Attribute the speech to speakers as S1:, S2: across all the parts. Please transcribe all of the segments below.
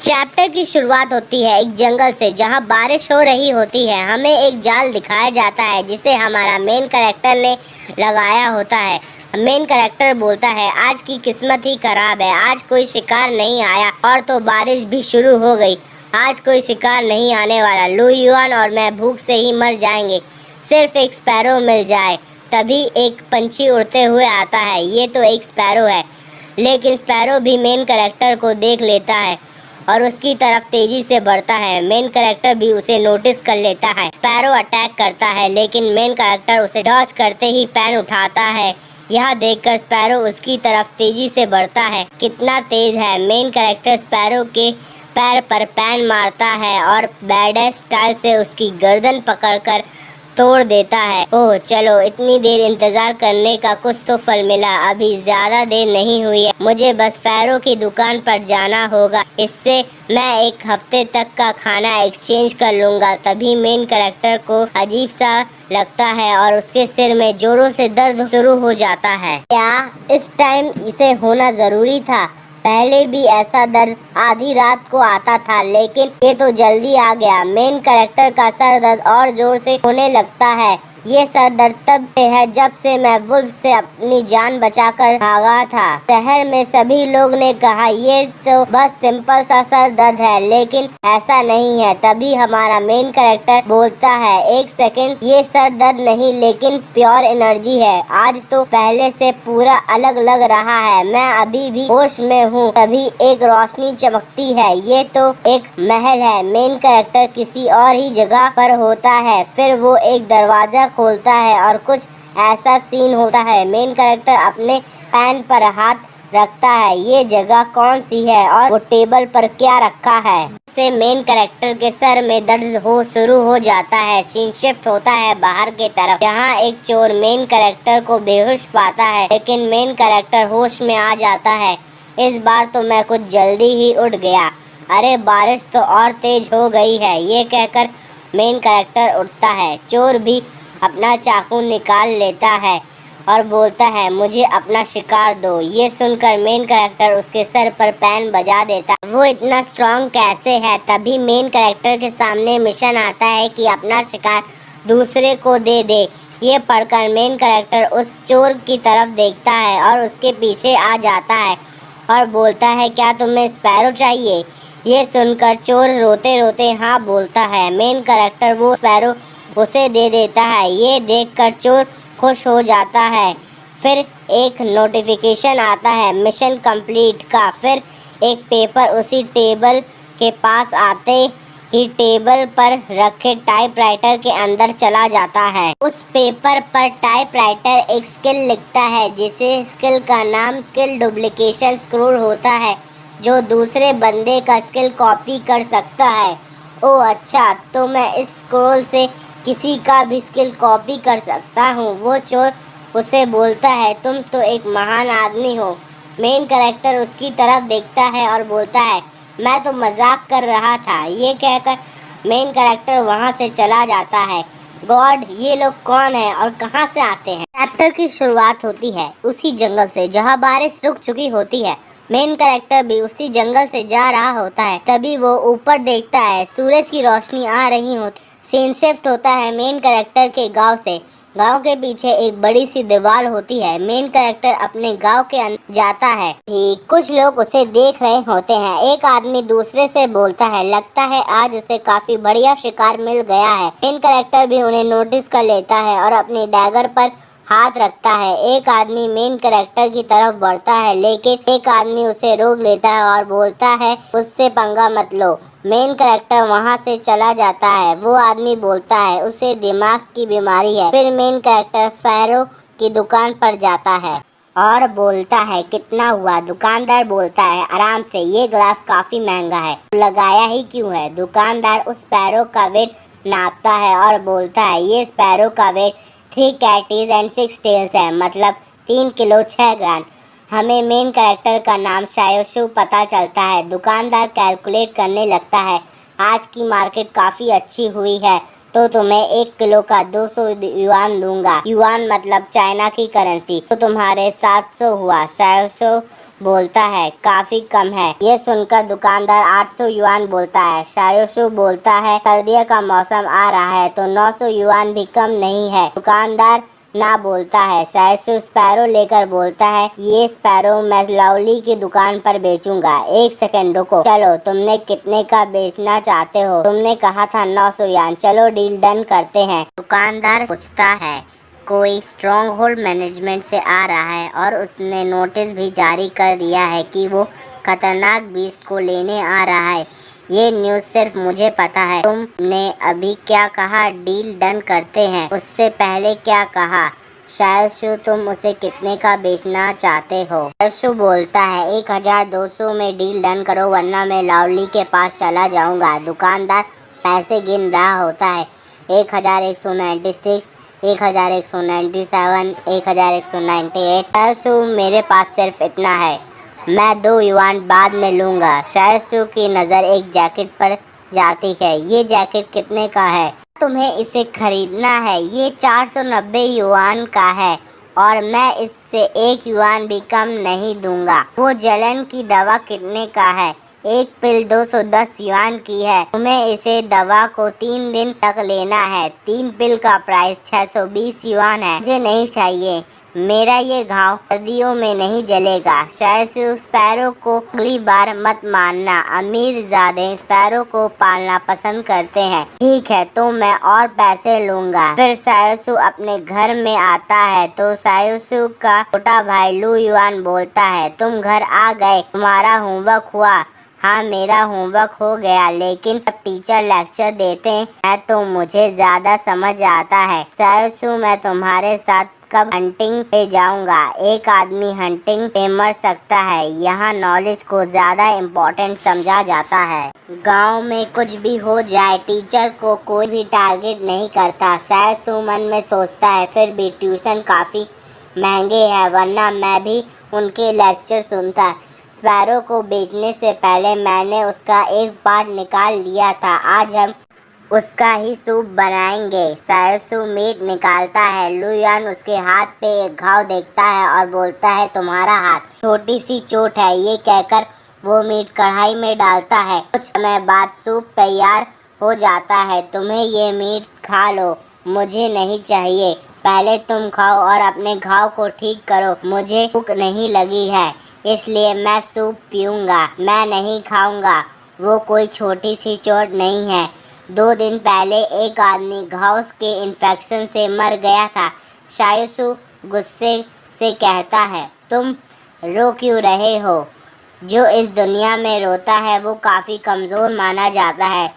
S1: Chapter की शुरुआत होती है एक जंगल से जहां बारिश हो रही होती है। हमें एक जाल दिखाया जाता है जिसे हमारा मेन कैरेक्टर ने लगाया होता है। मेन कैरेक्टर बोलता है, आज की किस्मत ही खराब है, आज कोई शिकार नहीं आया और तो बारिश भी शुरू हो गई। आज कोई शिकार नहीं आने वाला। लू युआन और मैं भूख से ही मर जाएंगे, सिर्फ एक स्पैरो मिल जाए। तभी एक पंछी उड़ते हुए आता है। ये तो एक स्पैरो है, लेकिन स्पैरो भी मेन कैरेक्टर को देख लेता है और उसकी तरफ तेजी से बढ़ता है। मेन कैरेक्टर भी उसे नोटिस कर लेता है। स्पैरो अटैक करता है, लेकिन मेन कैरेक्टर उसे डॉज करते ही पैन उठाता है। यह देखकर स्पैरो उसकी तरफ तेजी से बढ़ता है। कितना तेज है! मेन कैरेक्टर स्पैरो के पैर पर पैन मारता है और बैडेस स्टाइल से उसकी गर्दन पकड़कर तोड़ देता है। ओह चलो, इतनी देर इंतजार करने का कुछ तो फल मिला। अभी ज्यादा देर नहीं हुई है, मुझे बस फैरो की दुकान पर जाना होगा। इससे मैं एक हफ्ते तक का खाना एक्सचेंज कर लूंगा। तभी मेन कैरेक्टर को अजीब सा लगता है और उसके सिर में जोरों से दर्द शुरू हो जाता है। क्या इस टाइम इसे होना जरूरी था? पहले भी ऐसा दर्द आधी रात को आता था, लेकिन ये तो जल्दी आ गया। मेन कैरेक्टर का सर दर्द और जोर से होने लगता है। ये सर दर्द तब से है जब से मैं वुल्फ से अपनी जान बचाकर भागा था। शहर में सभी लोग ने कहा ये तो बस सिंपल सा सर दर्द है, लेकिन ऐसा नहीं है। तभी हमारा मेन कैरेक्टर बोलता है, एक सेकंड, ये सर दर्द नहीं लेकिन प्योर एनर्जी है। आज तो पहले से पूरा अलग लग रहा है, मैं अभी भी होश में हूँ। तभी एक रोशनी चमकती है। ये तो एक महल है। मेन कैरेक्टर किसी और ही जगह पर होता है। फिर वो एक दरवाजा खोलता है और कुछ ऐसा सीन होता है। मेन कैरेक्टर अपने पैन पर हाथ रखता है। ये जगह कौन सी है और वो टेबल पर क्या रखा है? से मेन कैरेक्टर के सर में दर्द हो शुरू हो जाता है। सीन शिफ्ट होता है बाहर के तरफ। यहाँ एक चोर मेन कैरेक्टर को बेहोश पाता है, लेकिन मेन कैरेक्टर होश में आ जाता है। इस बार तो मैं कुछ जल्दी ही उठ गया। अरे बारिश तो और तेज हो गई है। ये कहकर मेन कैरेक्टर उठता है। चोर भी अपना चाकू निकाल लेता है और बोलता है, मुझे अपना शिकार दो। ये सुनकर मेन कैरेक्टर उसके सर पर पैन बजा देता है। वो इतना स्ट्रांग कैसे है? तभी मेन कैरेक्टर के सामने मिशन आता है कि अपना शिकार दूसरे को दे दे। ये पढ़कर मेन कैरेक्टर उस चोर की तरफ देखता है और उसके पीछे आ जाता है और बोलता है, क्या तुम्हें स्पैरो चाहिए? ये सुनकर चोर रोते रोते हाँ बोलता है। मेन कैरेक्टर वो स्पैरो उसे दे देता है। ये देखकर चोर खुश हो जाता है। फिर एक नोटिफिकेशन आता है मिशन कंप्लीट का। फिर एक पेपर उसी टेबल के पास आते ही टेबल पर रखे टाइपराइटर के अंदर चला जाता है। उस पेपर पर टाइपराइटर एक स्किल लिखता है, जिसे स्किल का नाम स्किल डुप्लीकेशन स्क्रोल होता है, जो दूसरे बंदे का स्किल कॉपी कर सकता है। ओह अच्छा, तो मैं इस स्क्रोल से किसी का भी स्किल कॉपी कर सकता हूँ। वो चोर उसे बोलता है, तुम तो एक महान आदमी हो। मेन कैरेक्टर उसकी तरफ देखता है और बोलता है, मैं तो मजाक कर रहा था। ये कहकर मेन कैरेक्टर वहाँ से चला जाता है। गॉड, ये लोग कौन है और कहाँ से आते हैं? चैप्टर की शुरुआत होती है उसी जंगल से जहाँ बारिश रुक चुकी होती है। मेन कैरेक्टर भी उसी जंगल से जा रहा होता है। तभी वो ऊपर देखता है, सूरज की रोशनी आ रही होती। सीन शिफ्ट होता है मेन कैरेक्टर के गांव से। गांव के पीछे एक बड़ी सी दीवार होती है। मेन कैरेक्टर अपने गांव के अंदर जाता है। कुछ लोग उसे देख रहे होते हैं। एक आदमी दूसरे से बोलता है, लगता है आज उसे काफी बढ़िया शिकार मिल गया है। मेन कैरेक्टर भी उन्हें नोटिस कर लेता है और अपनी डैगर पर हाथ रखता है। एक आदमी मेन कैरेक्टर की तरफ बढ़ता है, लेकिन एक आदमी उसे रोक लेता है और बोलता है, उससे पंगा मत लो। मेन कैरेक्टर वहाँ से चला जाता है। वो आदमी बोलता है, उसे दिमाग की बीमारी है। फिर मेन कैरेक्टर फैरो की दुकान पर जाता है और बोलता है, कितना हुआ? दुकानदार बोलता है, आराम से, ये ग्लास काफी महंगा है, लगाया ही क्यों है? दुकानदार उस स्पैरो का वेट नापता है और बोलता है, ये स्पैरो का वेट 3 कैटीज एंड 6 टेल्स है, मतलब 3 किलो 6 ग्राम। हमें मेन कैरेक्टर का नाम शायोशु पता चलता है। दुकानदार कैलकुलेट करने लगता है, आज की मार्केट काफ़ी अच्छी हुई है, तो तुम्हें 1 किलो का 200 युआन दूंगा। युआन मतलब चाइना की करेंसी। तो तुम्हारे 700 हुआ। शायोशु बोलता है काफी कम है। ये सुनकर दुकानदार 800 युआन बोलता है। शाओशु बोलता है सर्दियों का मौसम आ रहा है तो 900 युआन भी कम नहीं है। दुकानदार ना बोलता है। शाओशु स्पैरो लेकर बोलता है ये स्पैरो मैं लाओली की दुकान पर बेचूंगा। एक सेकंड रुको, चलो तुमने कितने का बेचना चाहते हो? तुमने कहा था 900 युआन। चलो डील डन करते हैं। दुकानदार पूछता है कोई स्ट्रॉन्ग होल्ड मैनेजमेंट से आ रहा है और उसने नोटिस भी जारी कर दिया है कि वो खतरनाक बीस्ट को लेने आ रहा है। ये न्यूज़ सिर्फ मुझे पता है। तुमने अभी क्या कहा? डील डन करते हैं। उससे पहले क्या कहा? शाओशु तुम उसे कितने का बेचना चाहते हो? शाओशु बोलता है 1200 में डील डन करो वरना मैं लाओली के पास चला जाऊंगा। दुकानदार पैसे गिन रहा होता है। 1196, 1197, 1198। शाओशु मेरे पास सिर्फ इतना है, मैं 2 युआन बाद में लूँगा। शाओशु की नज़र एक जैकेट पर जाती है। ये जैकेट कितने का है? तुम्हें इसे खरीदना है। ये 490 युआन का है और मैं इससे 1 युआन भी कम नहीं दूंगा। वो जलन की दवा कितने का है? एक पिल 210 युआन की है। तुम्हें इसे दवा को 3 दिन तक लेना है। 3 पिल का प्राइस 620 युआन है। मुझे नहीं चाहिए। मेरा ये घाव सर्दियों में नहीं जलेगा। शाओशु स्पैरो को अगली बार मत मानना। अमीर ज़ादे स्पैरो को पालना पसंद करते हैं। ठीक है तो मैं और पैसे लूँगा। फिर शाओशु अपने घर में आता है तो शाओशु का छोटा भाई लू युआन बोलता है तुम घर आ गए, तुम्हारा होमवर्क हुआ? हाँ मेरा होमवर्क हो गया, लेकिन जब टीचर लेक्चर देते हैं तो मुझे ज़्यादा समझ आता है। शाओशु मैं तुम्हारे साथ कब हंटिंग पे जाऊंगा? एक आदमी हंटिंग पे मर सकता है। यहाँ नॉलेज को ज़्यादा इम्पोर्टेंट समझा जाता है। गांव में कुछ भी हो जाए टीचर को कोई भी टारगेट नहीं करता। शाओशु मन में सोचता है फिर भी ट्यूशन काफ़ी महंगे हैं वरना मैं भी उनके लेक्चर सुनता। स्पैरो को बेचने से पहले मैंने उसका एक पार्ट निकाल लिया था। आज हम उसका ही सूप बनाएंगे। शाओशु मीट निकालता है। लू युआन उसके हाथ पे एक घाव देखता है और बोलता है तुम्हारा हाथ छोटी सी चोट है। ये कहकर वो मीट कढ़ाई में डालता है। कुछ समय बाद सूप तैयार हो जाता है। तुम्हें ये मीट खा लो, मुझे नहीं चाहिए। पहले तुम खाओ और अपने घाव को ठीक करो। मुझे भूख नहीं लगी है इसलिए मैं सूप पीऊँगा। मैं नहीं खाऊँगा। वो कोई छोटी सी चोट नहीं है। 2 दिन पहले एक आदमी घाव के इन्फेक्शन से मर गया था। शाओशु गुस्से से कहता है तुम रो क्यों रहे हो? जो इस दुनिया में रोता है वो काफ़ी कमज़ोर माना जाता है।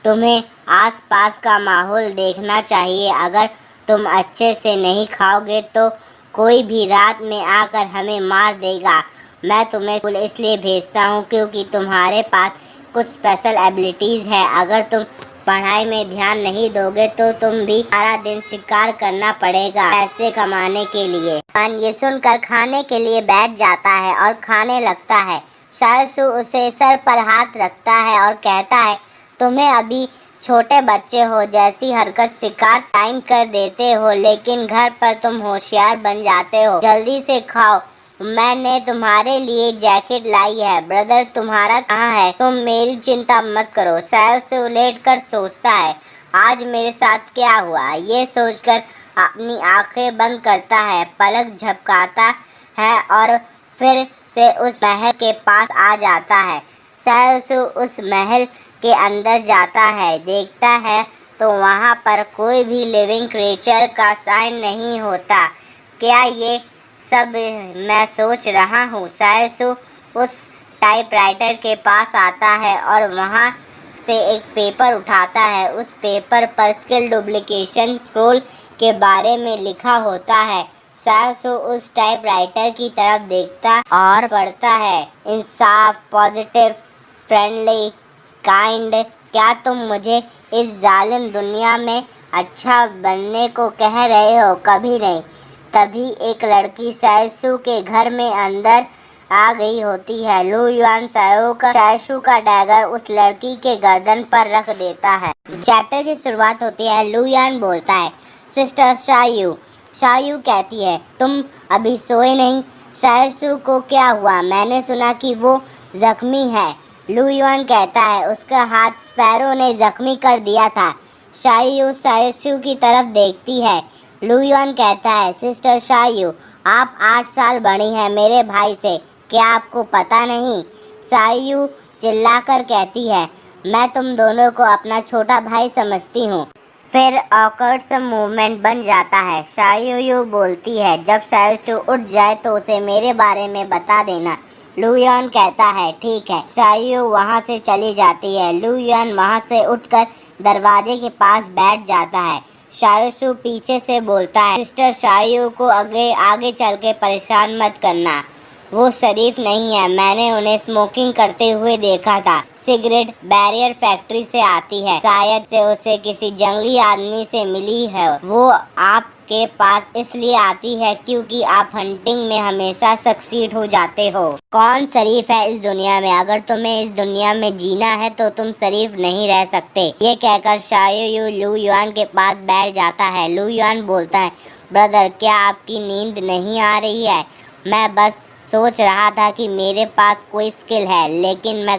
S1: तुम्हें आसपास का माहौल देखना चाहिए। अगर तुम अच्छे से नहीं खाओगे तो कोई भी रात में आकर हमें मार देगा। मैं तुम्हें स्कूल इसलिए भेजता हूँ क्योंकि तुम्हारे पास कुछ स्पेशल एबिलिटीज़ है। अगर तुम पढ़ाई में ध्यान नहीं दोगे तो तुम भी सारा दिन शिकार करना पड़ेगा पैसे कमाने के लिए। ये सुनकर खाने के लिए बैठ जाता है और खाने लगता है। शाओशु उसे सर पर हाथ रखता है और कहता है तुम्हें अभी छोटे बच्चे हो जैसी हरकत शिकार टाइम कर देते हो, लेकिन घर पर तुम होशियार बन जाते हो। जल्दी से खाओ, मैंने तुम्हारे लिए जैकेट लाई है। ब्रदर तुम्हारा कहाँ है? तुम मेरी चिंता मत करो। शाओशु लेटकर सोचता है आज मेरे साथ क्या हुआ। ये सोचकर अपनी आंखें बंद करता है, पलक झपकाता है और फिर से उस महल के पास आ जाता है। शाओशु उस महल के अंदर जाता है। देखता है तो वहाँ पर कोई भी लिविंग क्रिएचर का साइन नहीं होता। क्या ये सब मैं सोच रहा हूँ? शाओशु उस टाइपराइटर के पास आता है और वहाँ से एक पेपर उठाता है। उस पेपर पर स्किल डुप्लीकेशन स्क्रॉल के बारे में लिखा होता है। शाओशु उस टाइपराइटर की तरफ देखता और पढ़ता है इंसाफ, पॉजिटिव, फ्रेंडली, काइंड। क्या तुम मुझे इस जालिम दुनिया में अच्छा बनने को कह रहे हो? कभी नहीं। तभी एक लड़की शाओशु के घर में अंदर आ गई होती है। लू युआन शाओशु का डैगर उस लड़की के गर्दन पर रख देता है। चैप्टर की शुरुआत होती है। लू युआन बोलता है सिस्टर शाओयू। शाओयू कहती है तुम अभी सोए नहीं? शायसू को क्या हुआ? मैंने सुना कि वो जख्मी है। लू युआन कहता है, उसका हाथ स्पैरो ने जख्मी कर दिया था। शायू शायसू की तरफ देखती है। लू युआन कहता है, सिस्टर शायू, आप 8 साल बड़ी हैं मेरे भाई से, क्या आपको पता नहीं? शायू चिल्लाकर कहती है, मैं तुम दोनों को अपना छोटा भाई समझती हूँ। फिर ऑकवर्ड सा मूवमेंट बन जाता है। शायू बोलती है, जब शायसू उठ जाए तो उसे मेरे बारे में बता देना। लू युआन कहता है, ठीक है। शायू वहाँ से चली जाती है। लू युआन वहाँ से उठकर दरवाजे के पास बैठ जाता है। शायसू पीछे से बोलता है, सिस्टर शायू को आगे आगे चल के परेशान मत करना, वो शरीफ नहीं है, मैंने उन्हें स्मोकिंग करते हुए देखा था। सिगरेट बैरियर फैक्ट्री से आती है, शायद से उसे किसी जंगली आदमी से मिली है। वो आपके पास इसलिए आती है क्योंकि आप हंटिंग में हमेशा सक्सीड हो जाते हो। कौन शरीफ है इस दुनिया में? अगर तुम्हें इस दुनिया में जीना है तो तुम शरीफ नहीं रह सकते। ये कहकर शायू लू युआन के पास बैठ जाता है। लू युआन बोलता है, ब्रदर, क्या आपकी नींद नहीं आ रही है? मैं बस सोच रहा था कि मेरे पास कोई स्किल है, लेकिन मैं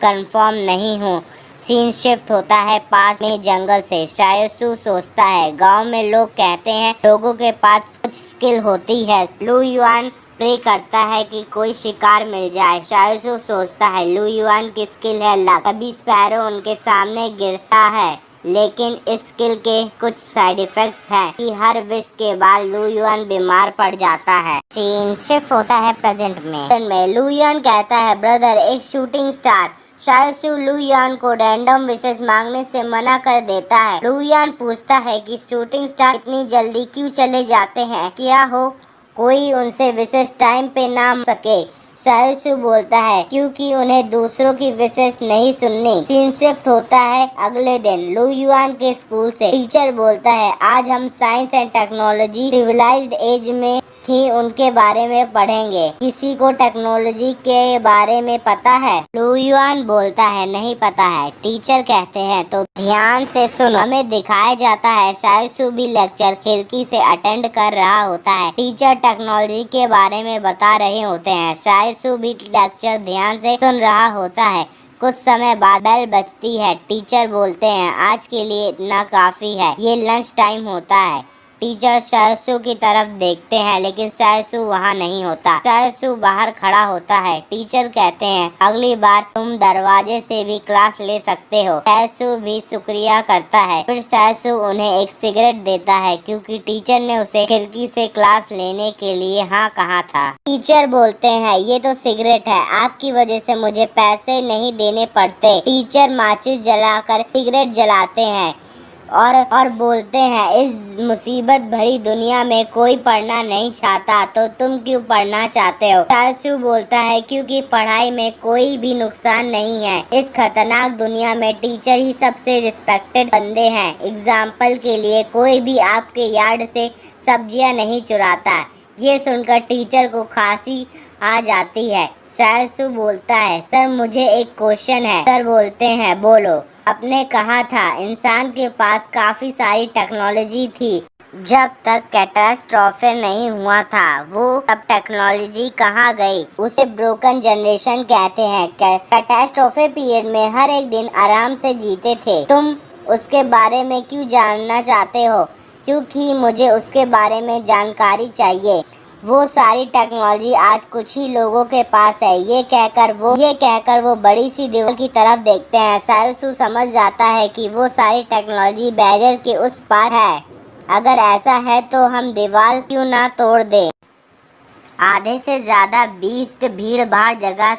S1: कंफर्म नहीं हूँ। सीन शिफ्ट होता है पास में जंगल से। शायसू सोचता है, गांव में लोग कहते हैं लोगों के पास कुछ स्किल होती है। लू युआन प्रे करता है कि कोई शिकार मिल जाए। शायसू सोचता है, लू युआन की स्किल है लक। कभी स्पैरो उनके सामने गिरता है, लेकिन इस स्किल के कुछ साइड इफेक्ट्स हैं कि हर विश के बाद लू युआन बीमार पड़ जाता है। सीन शिफ्ट होता है प्रेजेंट में। लू युआन कहता है, ब्रदर, एक शूटिंग स्टार। शायसू लू युआन को रैंडम विशेष मांगने से मना कर देता है। लू युआन पूछता है कि शूटिंग स्टार इतनी जल्दी क्यों चले जाते हैं? क्या हो कोई उनसे विशेष टाइम पे ना सके? शायसू बोलता है, क्योंकि उन्हें दूसरों की विशेष नहीं सुननी। सीन शिफ्ट होता है अगले दिन। लू युआन के स्कूल से टीचर बोलता है, आज हम science and technology civilised age में थी उनके बारे में पढ़ेंगे। किसी को टेक्नोलॉजी के बारे में पता है? लू युआन बोलता है, नहीं पता है। टीचर कहते हैं, तो ध्यान से सुनो। हमें दिखाया जाता है शायसू भी लेक्चर खिड़की से अटेंड कर रहा होता है। टीचर टेक्नोलॉजी के बारे में बता रहे होते हैं। शायसू भी लेक्चर ध्यान से सुन रहा होता है। कुछ समय बाद बेल बजती है। टीचर बोलते हैं, आज के लिए इतना काफी है, ये लंच टाइम होता है। टीचर शायसू की तरफ देखते हैं, लेकिन शायसू वहाँ नहीं होता। शायसू बाहर खड़ा होता है। टीचर कहते हैं, अगली बार तुम दरवाजे से भी क्लास ले सकते हो। शायसू भी शुक्रिया करता है। फिर शायसू उन्हें एक सिगरेट देता है, क्योंकि टीचर ने उसे खिड़की से क्लास लेने के लिए हाँ कहा था। टीचर बोलते हैं, ये तो सिगरेट है, आपकी वजह से मुझे पैसे नहीं देने पड़ते। टीचर माचिस जलाकर सिगरेट जलाते हैं और बोलते हैं, इस मुसीबत भरी दुनिया में कोई पढ़ना नहीं चाहता, तो तुम क्यों पढ़ना चाहते हो? शायसू बोलता है, क्योंकि पढ़ाई में कोई भी नुकसान नहीं है। इस खतरनाक दुनिया में टीचर ही सबसे रिस्पेक्टेड बंदे हैं। एग्जाम्पल के लिए, कोई भी आपके यार्ड से सब्जियां नहीं चुराता। ये सुनकर टीचर को खांसी आ जाती है। शायसू बोलता है, सर, मुझे एक क्वेश्चन है। सर बोलते हैं, बोलो। आपने कहा था इंसान के पास काफी सारी टेक्नोलॉजी थी। जब तक कैटास्ट्रॉफे नहीं हुआ था, वो तब टेक्नोलॉजी कहाँ गई? उसे ब्रोकन जनरेशन कहते हैं। कैटास्ट्रॉफे पीरियड में हर एक दिन आराम से जीते थे। तुम उसके बारे में क्यों जानना चाहते हो? क्योंकि मुझे उसके बारे में जानकारी चाहिए। वो सारी टेक्नोलॉजी आज कुछ ही लोगों के पास है। ये कहकर वो बड़ी सी दीवार की तरफ देखते हैं। शायसू समझ जाता है कि वो सारी टेक्नोलॉजी बैरियर के उस पार है। अगर ऐसा है तो हम दीवार क्यों ना तोड़ दें? आधे से ज़्यादा बीस्ट भीड़ भाड़ जगह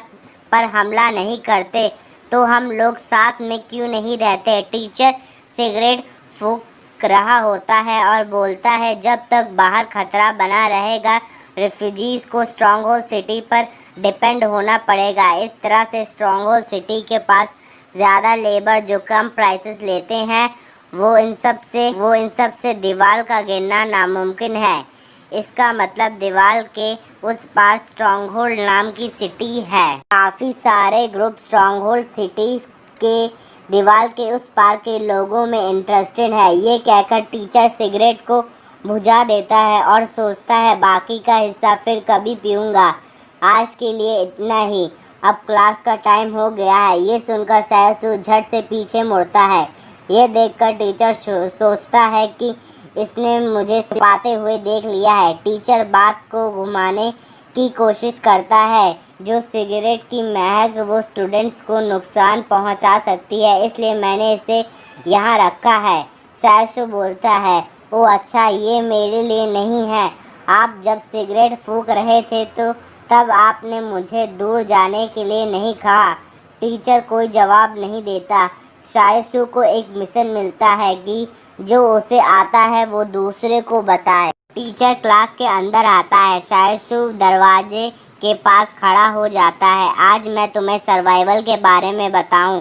S1: पर हमला नहीं करते तो हम लोग साथ में क्यों नहीं रहते? टीचर सिगरेट फूंक रहा होता है और बोलता है, जब तक बाहर खतरा बना रहेगा, रेफ्यूजीज को स्ट्रॉन्ग होल्ड सिटी पर डिपेंड होना पड़ेगा। इस तरह से स्ट्रॉन्ग होल्ड सिटी के पास ज़्यादा लेबर जो कम प्राइसेस लेते हैं, वो इन सब से दीवार का गिरना नामुमकिन है। इसका मतलब दीवार के उस पार स्ट्रॉन्ग होल्ड नाम की सिटी है। काफ़ी सारे ग्रुप स्ट्रॉन्ग होल्ड सिटी के दीवार के उस पार के लोगों में इंटरेस्टेड है। ये कहकर टीचर सिगरेट को बुझा देता है और सोचता है बाकी का हिस्सा फिर कभी पीऊँगा। आज के लिए इतना ही, अब क्लास का टाइम हो गया है। ये सुनकर सायसू झट से पीछे मुड़ता है। ये देखकर टीचर सोचता है कि इसने मुझे सिखाते हुए देख लिया है। टीचर बात को घुमाने की कोशिश करता है। जो सिगरेट की महक वो स्टूडेंट्स को नुकसान पहुंचा सकती है, इसलिए मैंने इसे यहाँ रखा है। सायसू बोलता है, ओ अच्छा, ये मेरे लिए नहीं है। आप जब सिगरेट फूंक रहे थे तो तब आपने मुझे दूर जाने के लिए नहीं कहा। टीचर कोई जवाब नहीं देता। सायसू को एक मिशन मिलता है कि जो उसे आता है वो दूसरे को बताए। टीचर क्लास के अंदर आता है। सायसू दरवाजे के पास खड़ा हो जाता है। आज मैं तुम्हें सर्वाइवल के बारे में बताऊं।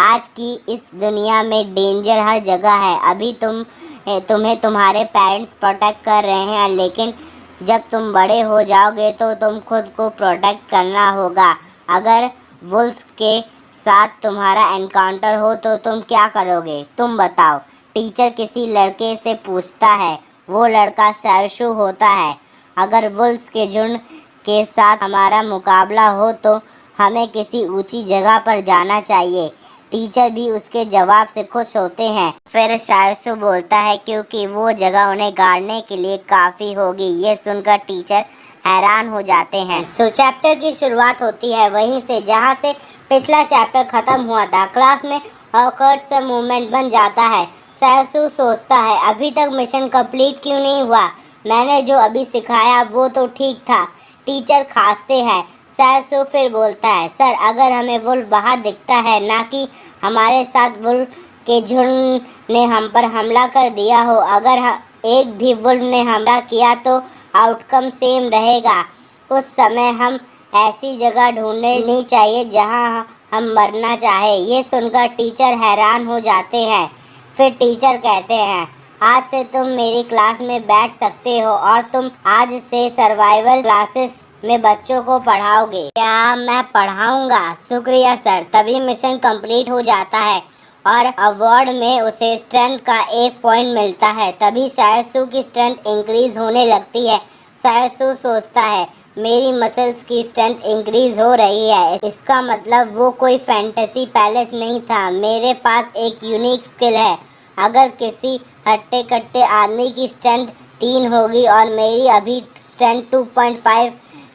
S1: आज की इस दुनिया में डेंजर हर जगह है। अभी तुम्हें तुम्हारे पेरेंट्स प्रोटेक्ट कर रहे हैं, लेकिन जब तुम बड़े हो जाओगे तो तुम खुद को प्रोटेक्ट करना होगा। अगर वुल्फ के साथ तुम्हारा एनकाउंटर हो तो तुम क्या करोगे, तुम बताओ। टीचर किसी लड़के से पूछता है। वो लड़का सायसू होता है। अगर वुल्फ के झुंड के साथ हमारा मुकाबला हो तो हमें किसी ऊंची जगह पर जाना चाहिए। टीचर भी उसके जवाब से खुश होते हैं। फिर सायसू बोलता है क्योंकि वो जगह उन्हें गाड़ने के लिए काफ़ी होगी। ये सुनकर टीचर हैरान हो जाते हैं। सो चैप्टर की शुरुआत होती है वहीं से जहाँ से पिछला चैप्टर ख़त्म हुआ था। क्लास में ऑकवर्ड सा मूवमेंट बन जाता है। सायसू सोचता है अभी तक मिशन कंप्लीट क्यों नहीं हुआ। मैंने जो अभी सिखाया वो तो ठीक था। टीचर खांसते हैं। सायसू फिर बोलता है, सर अगर हमें वुल्फ बाहर दिखता है, ना कि हमारे साथ वुल्फ के झुंड ने हम पर हमला कर दिया हो, अगर एक भी वुल्फ ने हमला किया तो आउटकम सेम रहेगा। उस समय हम ऐसी जगह ढूंढनी चाहिए जहां हम मरना चाहे। ये सुनकर टीचर हैरान हो जाते हैं। फिर टीचर कहते हैं, आज से तुम मेरी क्लास में बैठ सकते हो और तुम आज से सर्वाइवल क्लासेस में बच्चों को पढ़ाओगे। क्या मैं पढ़ाऊंगा? शुक्रिया सर। तभी मिशन कंप्लीट हो जाता है और अवार्ड में उसे स्ट्रेंथ का 1 पॉइंट मिलता है। तभी सायसू की स्ट्रेंथ इंक्रीज होने लगती है। सायसू सोचता है मेरी मसल्स की स्ट्रेंथ इंक्रीज हो रही है। इसका मतलब वो कोई फैंटेसी पैलेस नहीं था। मेरे पास एक यूनिक स्किल है। अगर किसी हट्टे कट्टे आदमी की स्ट्रेंथ 3 होगी और मेरी अभी स्ट्रेंथ 2.5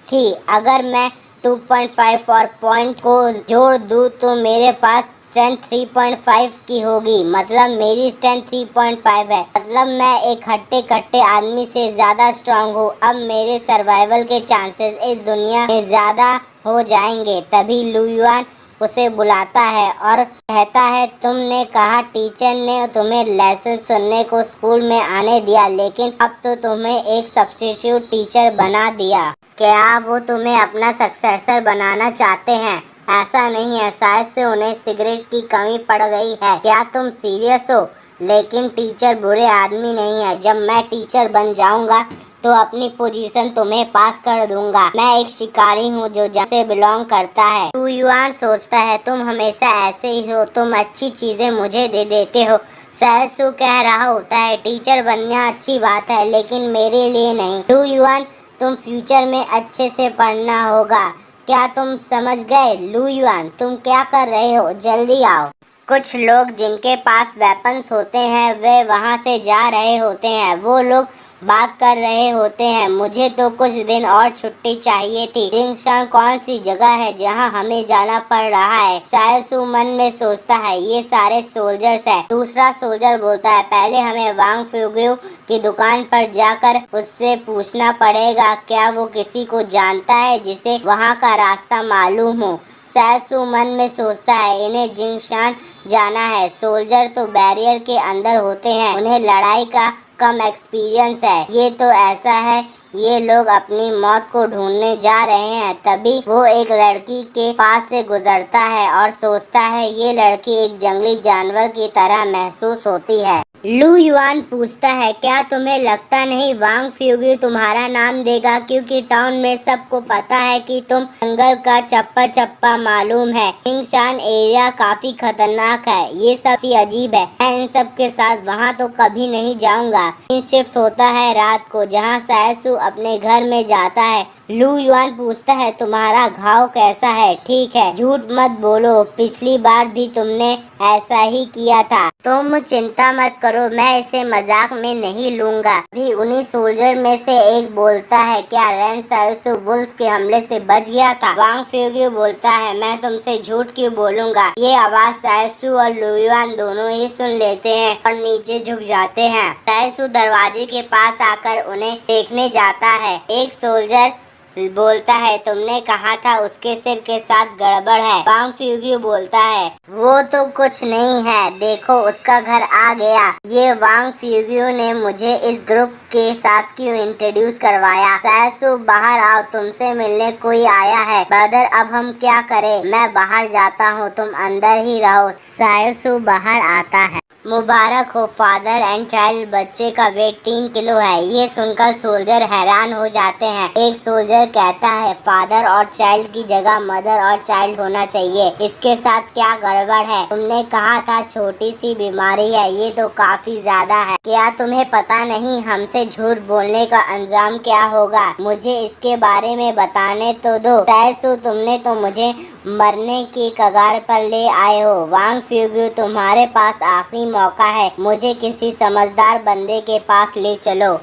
S1: थी, अगर मैं 2.5 और पॉइंट को जोड़ दूँ तो मेरे पास स्ट्रेंथ 3.5 की होगी। मतलब मेरी स्ट्रेंथ 3.5 है। मतलब मैं एक हट्टे कट्टे आदमी से ज़्यादा स्ट्रांग हूँ। अब मेरे सर्वाइवल के चांसेस इस दुनिया में ज़्यादा हो जाएंगे। तभी लुयुआन उसे बुलाता है और कहता है, तुमने कहा टीचर ने तुम्हें लेसन सुनने को स्कूल में आने दिया, लेकिन अब तो तुम्हें एक सब्स्टिट्यूट टीचर बना दिया। क्या वो तुम्हें अपना सक्सेसर बनाना चाहते हैं? ऐसा नहीं है, शायद से उन्हें सिगरेट की कमी पड़ गई है। क्या तुम सीरियस हो? लेकिन टीचर बुरे आदमी नहीं है। जब मैं टीचर बन जाऊंगा तो अपनी पोजीशन तुम्हें पास कर दूंगा। मैं एक शिकारी हूँ जो जैसे बिलोंग करता है। लुयुआन सोचता है, तुम हमेशा ऐसे ही हो, तुम अच्छी चीजें मुझे दे देते हो। सायसू कह रहा होता है, टीचर बनना अच्छी बात है लेकिन मेरे लिए नहीं। लुयुआन, तुम फ्यूचर में अच्छे से पढ़ना होगा। क्या तुम समझ गए? लुयुआन, तुम क्या कर रहे हो? जल्दी आओ। कुछ लोग जिनके पास वेपन्स होते हैं वे वहाँ से जा रहे होते हैं। वो लोग बात कर रहे होते हैं, मुझे तो कुछ दिन और छुट्टी चाहिए थी। जिंगशान कौन सी जगह है जहाँ हमें जाना पड़ रहा है? सायसू मन में सोचता है, ये सारे सोल्जर्स हैं। दूसरा सोल्जर बोलता है, पहले हमें वांग फ्यूग्यू की दुकान पर जाकर उससे पूछना पड़ेगा क्या वो किसी को जानता है जिसे वहाँ का रास्ता मालूम हो। सायसू मन में सोचता है, इन्हें जिंगशान जाना है। सोल्जर तो बैरियर के अंदर होते हैं, उन्हें लड़ाई का कम एक्सपीरियंस है। ये तो ऐसा है ये लोग अपनी मौत को ढूंढने जा रहे हैं। तभी वो एक लड़की के पास से गुजरता है और सोचता है ये लड़की एक जंगली जानवर की तरह महसूस होती है। लू युआन पूछता है, क्या तुम्हें लगता नहीं वांग फ्यूग्यू तुम्हारा नाम देगा, क्योंकि टाउन में सबको पता है कि तुम जंगल का चप्पा चप्पा मालूम है। किंगशान एरिया काफी खतरनाक है, ये सब ही अजीब है। मैं इन सब के साथ वहाँ तो कभी नहीं जाऊँगा। शिफ्ट होता है रात को, जहाँ सायसू अपने घर में जाता है। लू युआन पूछता है, तुम्हारा घाव कैसा है? ठीक है, झूठ मत बोलो, पिछली बार भी तुमने ऐसा ही किया था। तुम चिंता मत करो, मैं इसे मजाक में नहीं लूंगा। भी उन्हीं सोल्जर में से एक बोलता है, क्या रैन सायसू वुल्स के हमले से बच गया था? वांग फ्यूग्यू बोलता है, मैं तुमसे झूठ क्यों बोलूंगा। ये आवाज सायसू और लू युआन दोनों ही सुन लेते हैं और नीचे झुक जाते हैं। सायसू दरवाजे के पास आकर उन्हें देखने जाता है। एक सोल्जर बोलता है, तुमने कहा था उसके सिर के साथ गड़बड़ है। वांग फ्यूग्यू बोलता है, वो तो कुछ नहीं है, देखो उसका घर आ गया। ये वांग फ्यूग्यू ने मुझे इस ग्रुप के साथ क्यों इंट्रोड्यूस करवाया? सायसू बाहर आओ, तुमसे मिलने कोई आया है। ब्रदर अब हम क्या करें? मैं बाहर जाता हूँ, तुम अंदर ही रहो। सायसू बाहर आता है। मुबारक हो फादर एंड चाइल्ड, बच्चे का वेट 3 किलो है। ये सुनकर सोल्जर हैरान हो जाते हैं। एक सोल्जर कहता है, फादर और चाइल्ड की जगह मदर और चाइल्ड होना चाहिए। इसके साथ क्या गड़बड़ है? तुमने कहा था छोटी सी बीमारी है, ये तो काफी ज्यादा है। क्या तुम्हें पता नहीं हमसे झूठ बोलने का अंजाम क्या होगा? मुझे इसके बारे में बताने तो दो। सायसू तुमने तो मुझे मरने की कगार पर ले आए हो। वांग फ्यूग्यू तुम्हारे पास आखिरी मौका है, मुझे किसी समझदार बंदे के पास ले चलो।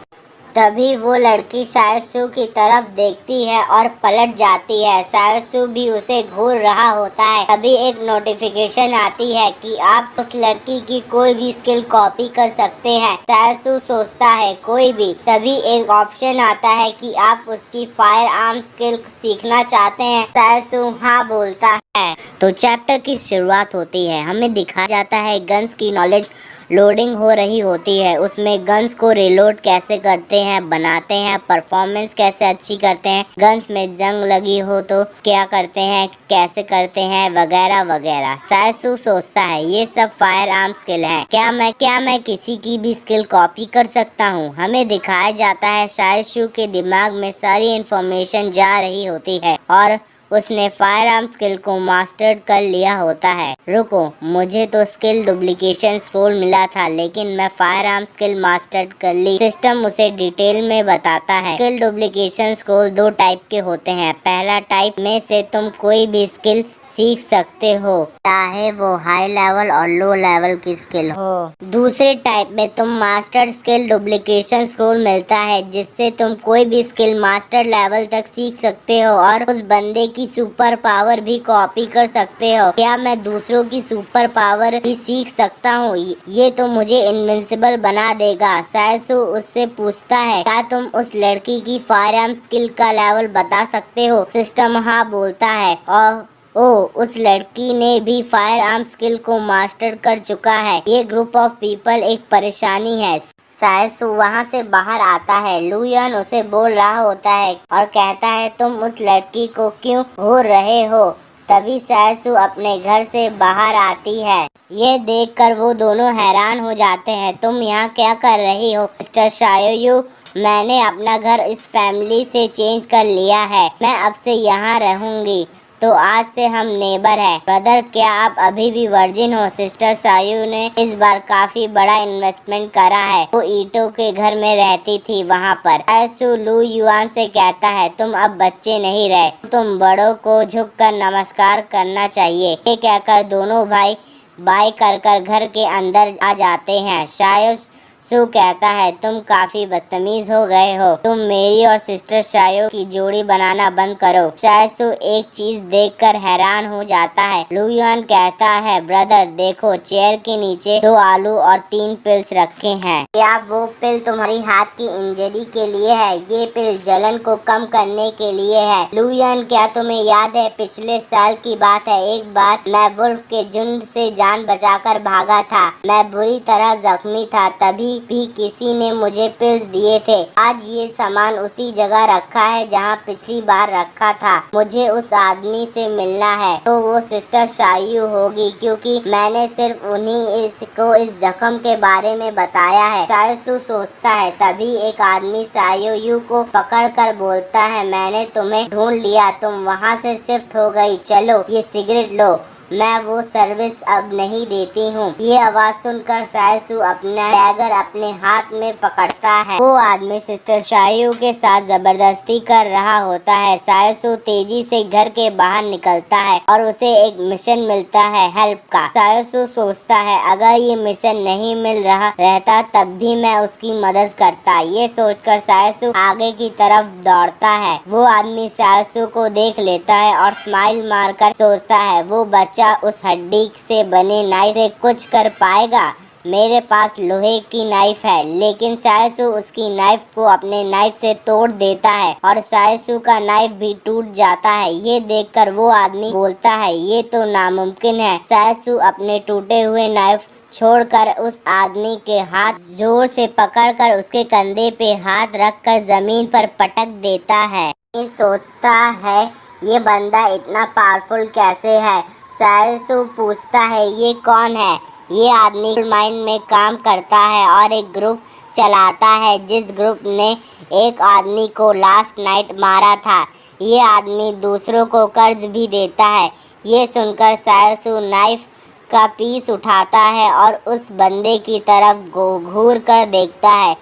S1: तभी वो लड़की सायसू की तरफ देखती है और पलट जाती है। सायसू भी उसे घूर रहा होता है। तभी एक नोटिफिकेशन आती है कि आप उस लड़की की कोई भी स्किल कॉपी कर सकते हैं। सायसू सोचता है कोई भी। तभी एक ऑप्शन आता है कि आप उसकी फायर आर्म स्किल सीखना चाहते हैं। सायसू हाँ बोलता है। तो चैप्टर की शुरुआत होती है। हमें दिखाया जाता है गन्स की नॉलेज लोडिंग हो रही होती है। उसमें गन्स को रिलोड कैसे करते हैं, बनाते हैं, परफॉर्मेंस कैसे अच्छी करते हैं, गन्स में जंग लगी हो तो क्या करते हैं, कैसे करते हैं, वगैरह वगैरह। सायसू सोचता है ये सब फायर आर्म स्किल है, क्या मैं किसी की भी स्किल कॉपी कर सकता हूँ? हमें दिखाया जाता है सायसू के दिमाग में सारी इंफॉर्मेशन जा रही होती है और उसने फायर आर्म स्किल को मास्टर कर लिया होता है। रुको, मुझे तो स्किल डुप्लीकेशन स्क्रोल मिला था, लेकिन मैं फायर आर्म स्किल मास्टर कर ली। सिस्टम उसे डिटेल में बताता है। स्किल डुप्लीकेशन स्क्रोल 2 टाइप के होते हैं। पहला टाइप में से तुम कोई भी स्किल सीख सकते हो, चाहे वो हाई लेवल और लो लेवल की स्किल हो। दूसरे टाइप में तुम मास्टर स्किल डुप्लीकेशन स्क्रोल मिलता है, जिससे तुम कोई भी स्किल मास्टर लेवल तक सीख सकते हो और उस बंदे की सुपर पावर भी कॉपी कर सकते हो। क्या मैं दूसरों की सुपर पावर भी सीख सकता हूँ? ये तो मुझे इनविंसिबल बना देगा। सायसू उससे पूछता है, क्या तुम उस लड़की की फायर आर्म स्किल का लेवल बता सकते हो? सिस्टम हाँ बोलता है। और उस लड़की ने भी फायर आर्म स्किल को मास्टर कर चुका है। ये ग्रुप ऑफ पीपल एक परेशानी है। सायसू वहाँ से बाहर आता है। लू युआन उसे बोल रहा होता है और कहता है, तुम उस लड़की को क्यों घूर रहे हो? तभी सायसू अपने घर से बाहर आती है। ये देखकर वो दोनों हैरान हो जाते हैं। तुम यहाँ क्या कर रही हो? मिस्टर शाओयू, मैंने अपना घर इस फैमिली से चेंज कर लिया है, मैं अब से यहाँ रहूंगी, तो आज से हम नेबर हैं। ब्रदर, क्या आप अभी भी वर्जिन हो? सिस्टर सायू ने इस बार काफी बड़ा इन्वेस्टमेंट करा है। वो ईटों के घर में रहती थी वहाँ पर। सायसू लू युआन से कहता है, तुम अब बच्चे नहीं रहे, तुम बड़ों को झुककर नमस्कार करना चाहिए। ये कहकर दोनों भाई बाय कर घर के अंदर आ जाते हैं। सायसू कहता है, तुम काफी बदतमीज हो गए हो, तुम मेरी और सिस्टर शायो की जोड़ी बनाना बंद करो। सायसू एक चीज देखकर हैरान हो जाता है। लू युआन कहता है, ब्रदर देखो, चेयर के नीचे 2 आलू और 3 पिल्स रखे हैं। क्या वो पिल तुम्हारी हाथ की इंजरी के लिए है? ये पिल जलन को कम करने के लिए है। लू युआन, क्या तुम्हें याद है पिछले साल की बात है, एक बार मैं वुल्फ के झुंड से जान बचाकर भागा था। मैं बुरी तरह जख्मी था, तभी भी किसी ने मुझे पिल्स दिए थे। आज ये सामान उसी जगह रखा है जहाँ पिछली बार रखा था। मुझे उस आदमी से मिलना है। तो वो सिस्टर शायू होगी, क्योंकि मैंने सिर्फ उन्हीं को इस जख्म के बारे में बताया है। शायसू सोचता है। तभी एक आदमी शायू को पकड़कर बोलता है, मैंने तुम्हें ढूंढ लिया, तुम वहाँ से शिफ्ट हो गई। चलो ये सिगरेट लो, मैं वो सर्विस अब नहीं देती हूँ। ये आवाज सुनकर शायसू अपना डैगर अपने हाथ में पकड़ता है। वो आदमी सिस्टर शायू के साथ जबरदस्ती कर रहा होता है। शायसू तेजी से घर के बाहर निकलता है और उसे एक मिशन मिलता है हेल्प का। शायसू सोचता है, अगर ये मिशन नहीं मिल रहा रहता तब भी मैं उसकी मदद करता। ये सोचकर शायसू आगे की तरफ दौड़ता है। वो आदमी शायसू को देख लेता है और स्माइल मारकर सोचता है, वो बच्चा उस हड्डी से बने नाइफ से कुछ कर पाएगा। मेरे पास लोहे की नाइफ है। लेकिन शायसू उसकी नाइफ को अपने नाइफ से तोड़ देता है और शायसू का नाइफ भी टूट जाता है। ये देखकर वो आदमी बोलता है, ये तो नामुमकिन है। शायसू अपने टूटे हुए नाइफ छोड़कर उस आदमी के हाथ जोर से पकड़कर उसके कंधे पे हाथ रखकर जमीन पर पटक देता है। ये सोचता है, ये बंदा इतना पावरफुल कैसे है। शायसू पूछता है, ये कौन है। ये आदमी माइंड में काम करता है और एक ग्रुप चलाता है, जिस ग्रुप ने एक आदमी को लास्ट नाइट मारा था। ये आदमी दूसरों को कर्ज भी देता है। ये सुनकर शायसू नाइफ का पीस उठाता है और उस बंदे की तरफ घूर कर देखता है।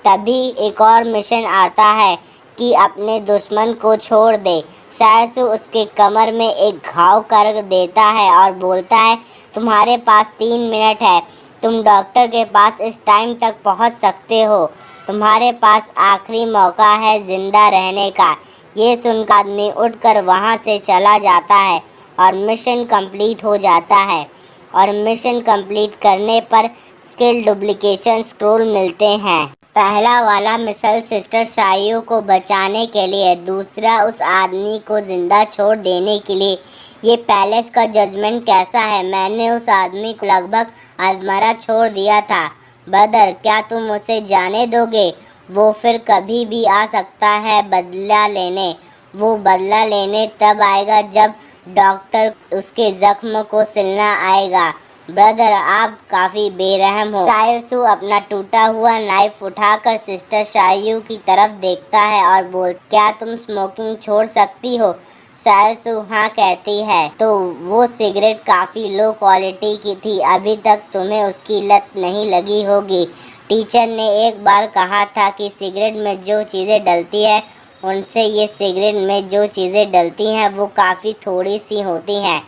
S1: तभी एक और मिशन आता है कि अपने दुश्मन को छोड़ दे। शायसू उसके कमर में एक घाव कर देता है और बोलता है, तुम्हारे पास 3 मिनट है। तुम डॉक्टर के पास इस टाइम तक पहुंच सकते हो। तुम्हारे पास आखिरी मौका है जिंदा रहने का। ये सुनकर आदमी उठकर वहां से चला जाता है और मिशन कंप्लीट हो जाता है। और मिशन कंप्लीट करने पर स्किल डुप्लीकेशन स्क्रोल मिलते हैं। पहला वाला मिसल सिस्टर शायू को बचाने के लिए, दूसरा उस आदमी को जिंदा छोड़ देने के लिए। ये पैलेस का जजमेंट कैसा है। मैंने उस आदमी को लगभग अधमरा छोड़ दिया था। ब्रदर, क्या तुम उसे जाने दोगे। वो फिर कभी भी आ सकता है बदला लेने। वो बदला लेने तब आएगा जब डॉक्टर उसके जख्म को सिलना आएगा। ब्रदर, आप काफी बेरहम हो। शायसू अपना टूटा हुआ नाइफ उठाकर सिस्टर शायू की तरफ देखता है और बोल, क्या तुम स्मोकिंग छोड़ सकती हो। शायसू हाँ कहती है। तो वो सिगरेट काफी लो क्वालिटी की थी। अभी तक तुम्हें उसकी लत नहीं लगी होगी। टीचर ने एक बार कहा था कि सिगरेट में जो चीज़ें डलती है उनसे ये सिगरेट में जो चीज़ें डलती हैं वो काफ़ी थोड़ी सी होती हैं।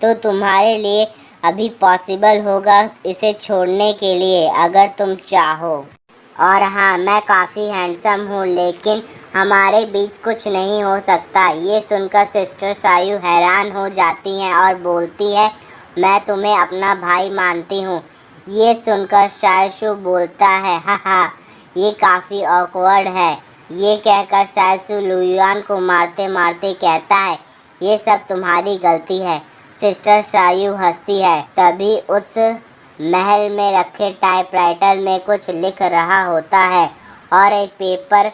S1: तो तुम्हारे लिए अभी पॉसिबल होगा इसे छोड़ने के लिए, अगर तुम चाहो। और हाँ, मैं काफ़ी हैंडसम हूँ, लेकिन हमारे बीच कुछ नहीं हो सकता। ये सुनकर सिस्टर शायू हैरान हो जाती हैं और बोलती है, मैं तुम्हें अपना भाई मानती हूँ। ये सुनकर शायशू बोलता है, हा, ये काफ़ी ऑकवर्ड है। ये कहकर शायशू लुयुआन को मारते मारते कहता है, ये सब तुम्हारी गलती है। सिस्टर शायू हंसती है। तभी उस महल में रखे टाइपराइटर में कुछ लिख रहा होता है और एक पेपर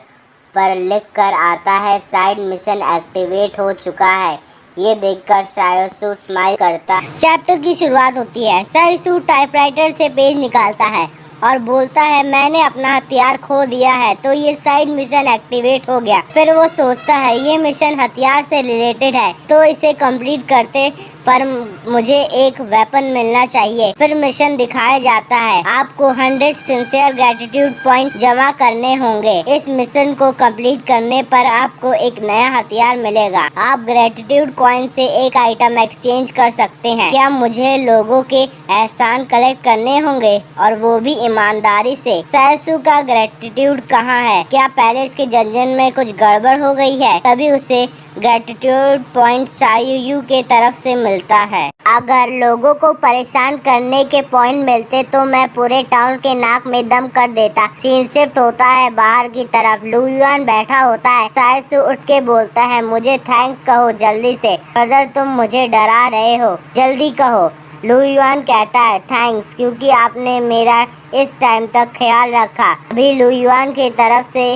S1: पर लिख कर आता है, साइड मिशन एक्टिवेट हो चुका है। ये देखकर शायशू स्माइल करता है। चैप्टर की शुरुआत होती है। शायशू टाइपराइटर से पेज निकालता है और बोलता है, मैंने अपना हथियार खो दिया है, तो ये साइड मिशन एक्टिवेट हो गया। फिर वो सोचता है, ये मिशन हथियार से रिलेटेड है, तो इसे कंप्लीट करते पर मुझे एक वेपन मिलना चाहिए। फिर मिशन दिखाया जाता है, आपको 100 सिंसियर ग्रेटिट्यूड पॉइंट जमा करने होंगे। इस मिशन को कंप्लीट करने पर आपको एक नया हथियार मिलेगा। आप ग्रेटिट्यूड कॉइन से एक आइटम एक्सचेंज कर सकते हैं। क्या मुझे लोगों के एहसान कलेक्ट करने होंगे, और वो भी ईमानदारी से। शायशू का ग्रेटिट्यूड कहाँ है। क्या पैलेस के जंजन में कुछ गड़बड़ हो गई है। तभी उसे ग्रेटिट्यूड पॉइंट शायू के तरफ से मिलता है। अगर लोगों को परेशान करने के पॉइंट मिलते तो मैं पूरे टाउन के नाक में दम कर देता। सीन शिफ्ट होता है बाहर की तरफ। लुयुआन बैठा होता है। शायशू उठ के बोलता है, मुझे थैंक्स कहो जल्दी से। ब्रदर, तुम मुझे डरा रहे हो, जल्दी कहो। लू युआन कहता है थैंक्स क्योंकि आपने मेरा इस टाइम तक ख्याल रखा। अभी लू युआन की तरफ से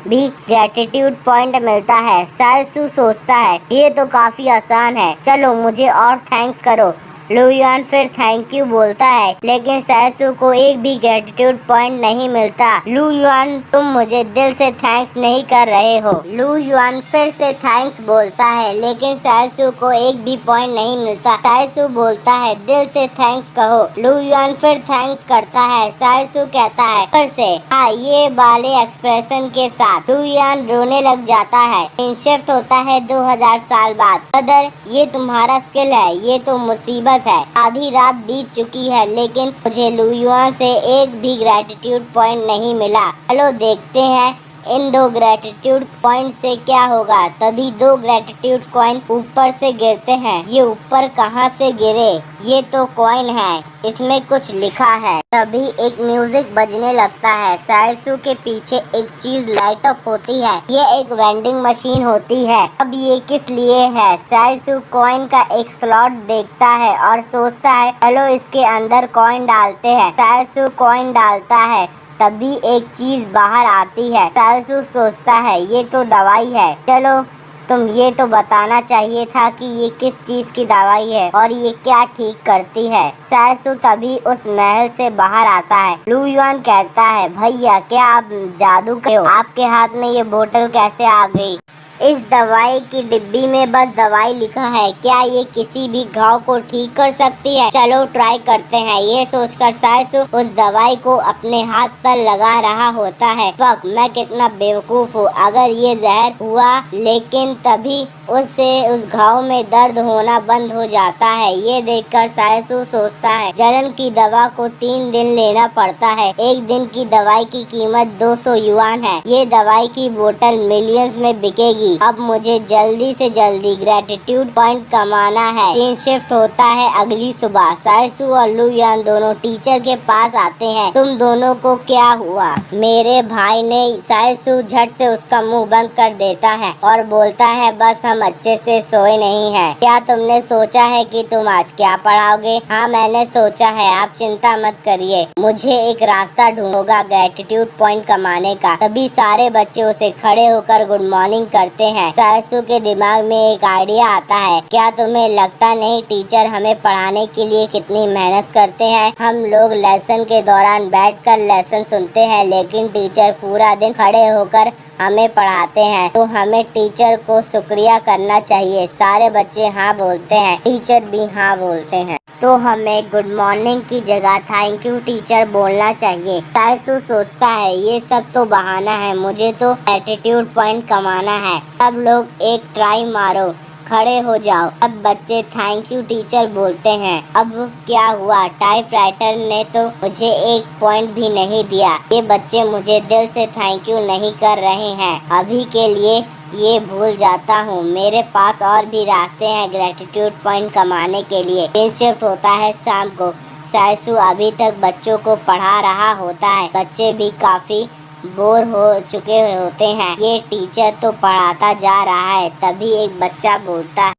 S1: भी ग्रेटिट्यूड पॉइंट मिलता है। सायसू सोचता है ये तो काफी आसान है, चलो मुझे और थैंक्स करो। लू युआन फिर थैंक यू बोलता है लेकिन सायसू को एक भी ग्रेटिट्यूड पॉइंट नहीं मिलता। लू युआन तुम मुझे दिल से थैंक्स नहीं कर रहे हो। लू युआन फिर से थैंक्स बोलता है लेकिन सायसू को एक भी पॉइंट नहीं मिलता। सायसू बोलता है दिल से थैंक्स कहो। लू युआन फिर थैंक्स करता है। सायसू कहता है फिर से हाँ ये वाले एक्सप्रेशन के साथ। लू युआन रोने लग जाता है। शिफ्ट होता है 2000 साल बाद। ब्रदर ये तुम्हारा स्किल है, ये तो मुसीबत है। आधी रात बीत चुकी है लेकिन मुझे लू युआन से एक भी ग्रेटिट्यूड पॉइंट नहीं मिला। चलो देखते हैं इन 2 ग्रेटिट्यूड पॉइंट से क्या होगा। तभी 2 ग्रेटिट्यूड कॉइन ऊपर से गिरते हैं। ये ऊपर कहाँ से गिरे? ये तो कॉइन है, इसमें कुछ लिखा है। तभी एक म्यूजिक बजने लगता है। सायसू के पीछे एक चीज लाइट अप होती है। ये एक वेंडिंग मशीन होती है। अब ये किस लिए है? सायसू कॉइन का एक स्लॉट देखता है और सोचता है चलो इसके अंदर कॉइन डालते हैं। सायसू कॉइन डालता है तभी एक चीज बाहर आती है। सायसू सोचता है ये तो दवाई है। चलो तुम ये तो बताना चाहिए था कि ये किस चीज की दवाई है और ये क्या ठीक करती है। सायसू तभी उस महल से बाहर आता है। लू युआन कहता है भैया क्या आप जादू कर हो? आपके हाथ में ये बोतल कैसे आ गई? इस दवाई की डिब्बी में बस दवाई लिखा है, क्या ये किसी भी घाव को ठीक कर सकती है? चलो ट्राई करते हैं। ये सोचकर सायसू उस दवाई को अपने हाथ पर लगा रहा होता है। फक मैं कितना बेवकूफ हूँ, अगर ये जहर हुआ। लेकिन तभी उससे उस घाव में दर्द होना बंद हो जाता है। ये देखकर सायसू सोचता है जलन की दवा को 3 दिन लेना पड़ता है। एक दिन की दवाई की कीमत 200 युआन है। ये दवाई की बोतल मिलियंस में बिकेगी। अब मुझे जल्दी से जल्दी ग्रेटिट्यूड पॉइंट कमाना है। सीन शिफ्ट होता है अगली सुबह। सायसू और लू युआन दोनों टीचर के पास आते हैं। तुम दोनों को क्या हुआ? मेरे भाई ने। सायसू झट से उसका मुंह बंद कर देता है और बोलता है बस हम अच्छे से सोए नहीं हैं। क्या तुमने सोचा है कि तुम आज क्या पढ़ाओगे? हाँ मैंने सोचा है, आप चिंता मत करिए, मुझे एक रास्ता ढूंढूंगा ग्रेटिट्यूड पॉइंट कमाने का। तभी सारे बच्चे उसे खड़े होकर गुड मॉर्निंग करते हैं। सायसू के दिमाग में एक आइडिया आता है। क्या तुम्हें लगता नहीं टीचर हमें पढ़ाने के लिए कितनी मेहनत करते हैं? हम लोग लेसन के दौरान बैठकर लेसन सुनते हैं लेकिन टीचर पूरा दिन खड़े होकर हमें पढ़ाते हैं, तो हमें टीचर को शुक्रिया करना चाहिए। सारे बच्चे हाँ बोलते हैं, टीचर भी हाँ बोलते हैं। तो हमें गुड मॉर्निंग की जगह थैंक यू टीचर बोलना चाहिए। सायसू सोचता है ये सब तो बहाना है, मुझे तो एटीट्यूड पॉइंट कमाना है। सब लोग एक ट्राई मारो, खड़े हो जाओ। अब बच्चे थैंक यू टीचर बोलते हैं। अब क्या हुआ? टाइपराइटर ने तो मुझे एक पॉइंट भी नहीं दिया। ये बच्चे मुझे दिल से थैंक यू नहीं कर रहे हैं। अभी के लिए ये भूल जाता हूँ, मेरे पास और भी रास्ते हैं ग्रेटिट्यूड पॉइंट कमाने के लिए। दिन शिफ्ट होता है शाम को। सायसू अभी तक बच्चों को पढ़ा रहा होता है। बच्चे भी काफी बोर हो चुके होते हैं। ये टीचर तो पढ़ाता जा रहा है। तभी एक बच्चा बोलता है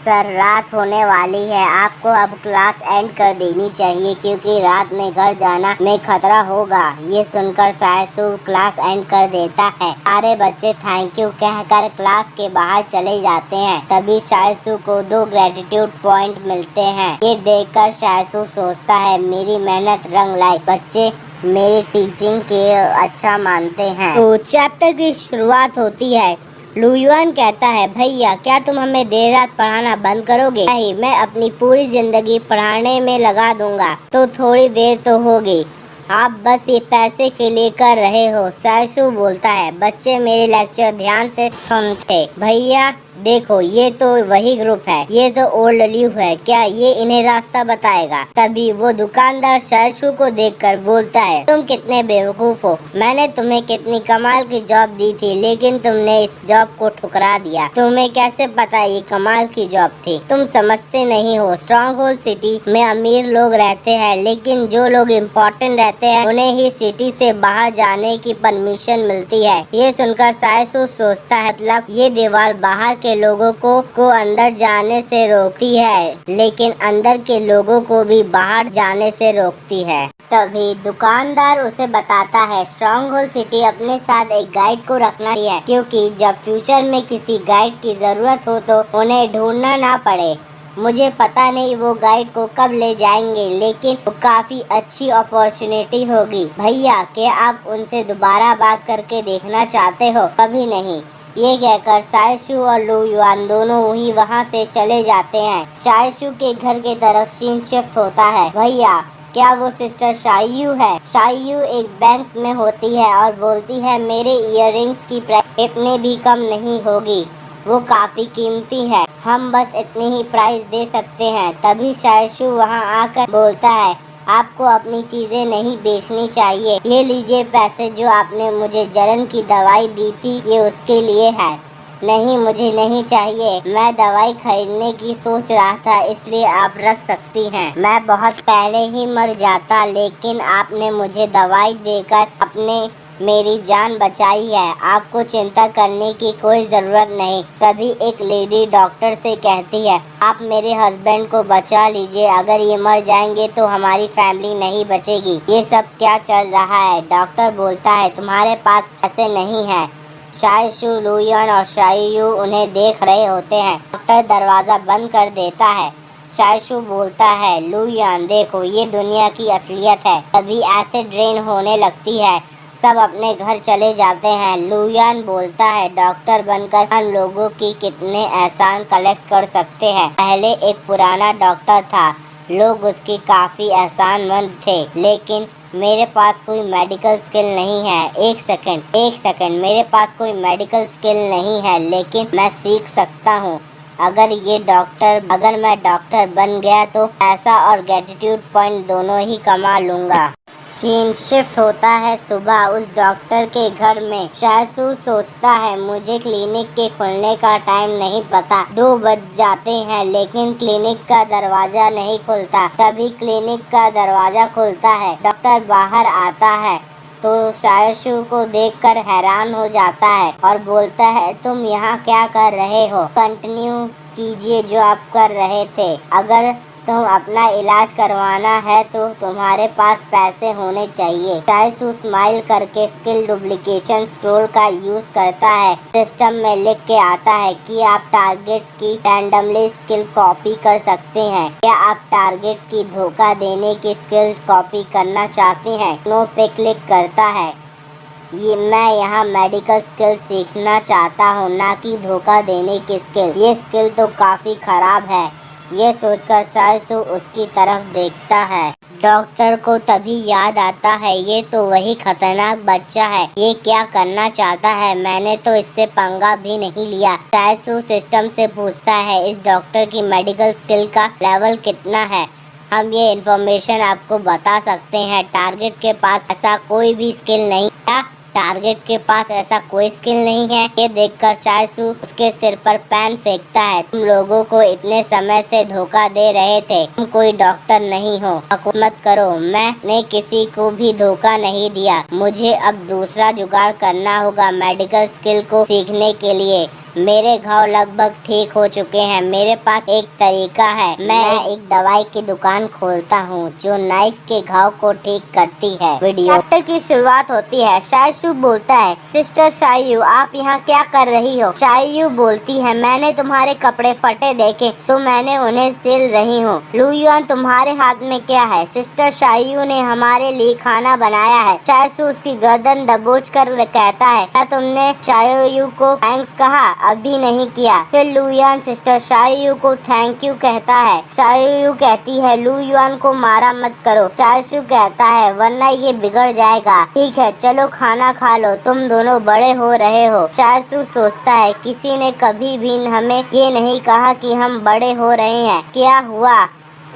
S1: सर रात होने वाली है, आपको अब क्लास एंड कर देनी चाहिए क्योंकि रात में घर जाना में खतरा होगा। ये सुनकर सायसू क्लास एंड कर देता है। सारे बच्चे थैंक यू कहकर क्लास के बाहर चले जाते हैं। तभी सायसू को 2 ग्रेटिट्यूड पॉइंट मिलते हैं। ये देखकर सायसू सोचता है मेरी मेहनत रंग लाई, बच्चे मेरी टीचिंग के अच्छा मानते हैं। तो चैप्टर की शुरुआत होती है। लू युआन कहता है भैया क्या तुम हमें देर रात पढ़ाना बंद करोगे? नहीं, मैं अपनी पूरी जिंदगी पढ़ाने में लगा दूंगा। तो थोड़ी देर तो होगी, आप बस ये पैसे के लिए कर रहे हो। सायसू बोलता है बच्चे मेरे लेक्चर ध्यान से सुनते। भैया देखो ये तो वही ग्रुप है, ये तो ओल्ड ल्यू है, क्या ये इन्हें रास्ता बताएगा? तभी वो दुकानदार सायसू को देखकर बोलता है तुम कितने बेवकूफ हो, मैंने तुम्हें कितनी कमाल की जॉब दी थी लेकिन तुमने इस जॉब को ठुकरा दिया। तुम्हें कैसे पता ये कमाल की जॉब थी? तुम समझते नहीं हो, स्ट्रॉन्ग होल्ड सिटी में अमीर लोग रहते हैं लेकिन जो लोग इम्पोर्टेंट रहते हैं उन्हें ही सिटी से बाहर जाने की परमिशन मिलती है। ये सुनकर सायसू सोचता है मतलब ये दीवार बाहर के के लोगों को अंदर जाने से रोकती है, लेकिन अंदर के लोगों को भी बाहर जाने से रोकती है। तभी दुकानदार उसे बताता है स्ट्रॉन्ग होल्ड सिटी अपने साथ एक गाइड को रखना चाहिए, क्योंकि जब फ्यूचर में किसी गाइड की जरूरत हो तो उन्हें ढूंढना ना पड़े। मुझे पता नहीं वो गाइड को कब ले जाएंगे, लेकिन वो काफी अच्छी अपॉर्चुनिटी होगी। भैया, क्या आप उनसे दोबारा बात करके देखना चाहते हो? कभी नहीं। ये कहकर शायशु और लू युआन दोनों ही वहाँ से चले जाते हैं। शायशु के घर के तरफ सीन शिफ्ट होता है। भैया, क्या वो सिस्टर शायू है? शायू एक बैंक में होती है और बोलती है मेरे इयररिंग्स की प्राइस इतने भी कम नहीं होगी, वो काफी कीमती है, हम बस इतनी ही प्राइस दे सकते हैं। तभी शायशु वहाँ आकर बोलता है आपको अपनी चीजें नहीं बेचनी चाहिए, ये लीजिए पैसे जो आपने मुझे जलन की दवाई दी थी, ये उसके लिए है। नहीं, मुझे नहीं चाहिए, मैं दवाई खरीदने की सोच रहा था, इसलिए आप रख सकती हैं। मैं बहुत पहले ही मर जाता, लेकिन आपने मुझे दवाई देकर अपने मेरी जान बचाई है, आपको चिंता करने की कोई ज़रूरत नहीं। तभी एक लेडी डॉक्टर से कहती है आप मेरे हस्बैंड को बचा लीजिए, अगर ये मर जाएंगे तो हमारी फैमिली नहीं बचेगी। ये सब क्या चल रहा है? डॉक्टर बोलता है तुम्हारे पास पैसे नहीं है। शायशु, लुयान और शायू उन्हें देख रहे होते हैं। डॉक्टर दरवाज़ा बंद कर देता है। शायशु बोलता है लुयान देखो, ये दुनिया की असलियत है। तभी एसिड ड्रेन होने लगती है, सब अपने घर चले जाते हैं। लुयान बोलता है डॉक्टर बनकर हम लोगों की कितने एहसान कलेक्ट कर सकते हैं। पहले एक पुराना डॉक्टर था, लोग उसकी काफ़ी एहसानमंद थे, लेकिन मेरे पास कोई मेडिकल स्किल नहीं है। एक सेकंड, मेरे पास कोई मेडिकल स्किल नहीं है, लेकिन मैं सीख सकता हूँ। अगर मैं डॉक्टर बन गया तो पैसा और ग्रेटिट्यूड पॉइंट दोनों ही कमा लूँगा। सीन शिफ्ट होता है सुबह उस डॉक्टर के घर में। शायशु सोचता है मुझे क्लिनिक के खुलने का टाइम नहीं पता, 2 बज जाते हैं, लेकिन क्लिनिक का दरवाजा नहीं खुलता। तभी क्लिनिक का दरवाजा खुलता है, डॉक्टर बाहर आता है तो शायशु को देखकर हैरान हो जाता है और बोलता है तुम यहाँ क्या कर रहे हो? कंटिन्यू कीजिए जो आप कर रहे थे। अगर तुम अपना इलाज करवाना है तो तुम्हारे पास पैसे होने चाहिए। शायशु स्माइल करके स्किल डुप्लीकेशन स्क्रोल का यूज करता है। सिस्टम में लिख के आता है कि आप टारगेट की रैंडमली स्किल कॉपी कर सकते हैं। क्या आप टारगेट की धोखा देने की स्किल कॉपी करना चाहते हैं? नो पे क्लिक करता है। मैं यहाँ मेडिकल स्किल सीखना चाहता हूँ, ना कि धोखा देने की स्किल। ये स्किल तो काफ़ी ख़राब है। ये सोचकर शायशु उसकी तरफ देखता है। डॉक्टर को तभी याद आता है ये तो वही खतरनाक बच्चा है, ये क्या करना चाहता है? मैंने तो इससे पंगा भी नहीं लिया। शायशु सिस्टम से पूछता है इस डॉक्टर की मेडिकल स्किल का लेवल कितना है? हम ये इन्फॉर्मेशन आपको बता सकते हैं। टारगेट के पास ऐसा कोई भी स्किल नहीं है। टारगेट के पास ऐसा कोई स्किल नहीं है। ये देखकर शायशु उसके सिर पर पेन फेंकता है। तुम लोगों को इतने समय से धोखा दे रहे थे, तुम कोई डॉक्टर नहीं हो, हुकूमत करो। मैंने किसी को भी धोखा नहीं दिया। मुझे अब दूसरा जुगाड़ करना होगा मेडिकल स्किल को सीखने के लिए। मेरे घाव लगभग ठीक हो चुके हैं। मेरे पास एक तरीका है, मैं एक दवाई की दुकान खोलता हूँ जो नाइफ के घाव को ठीक करती है। वीडियो चैप्टर की शुरुआत होती है। शायशु बोलता है सिस्टर शायू, आप यहाँ क्या कर रही हो? शायू बोलती है मैंने तुम्हारे कपड़े फटे देखे तो मैंने उन्हें सिल रही हूँ। लुयान, तुम्हारे हाथ में क्या है? सिस्टर शायू ने हमारे लिए खाना बनाया है। शायशु उसकी गर्दन दबोच कर कहता है क्या तुमने शायू को थैंक्स कहा? अभी नहीं किया। फिर लुयान सिस्टर शायू को थैंक यू कहता है। शायू कहती है लुयान को मारा मत करो। शायशु कहता है वरना ये बिगड़ जाएगा। ठीक है चलो खाना खा लो, तुम दोनों बड़े हो रहे हो। शायशु सोचता है किसी ने कभी भी हमें ये नहीं कहा कि हम बड़े हो रहे हैं। क्या हुआ?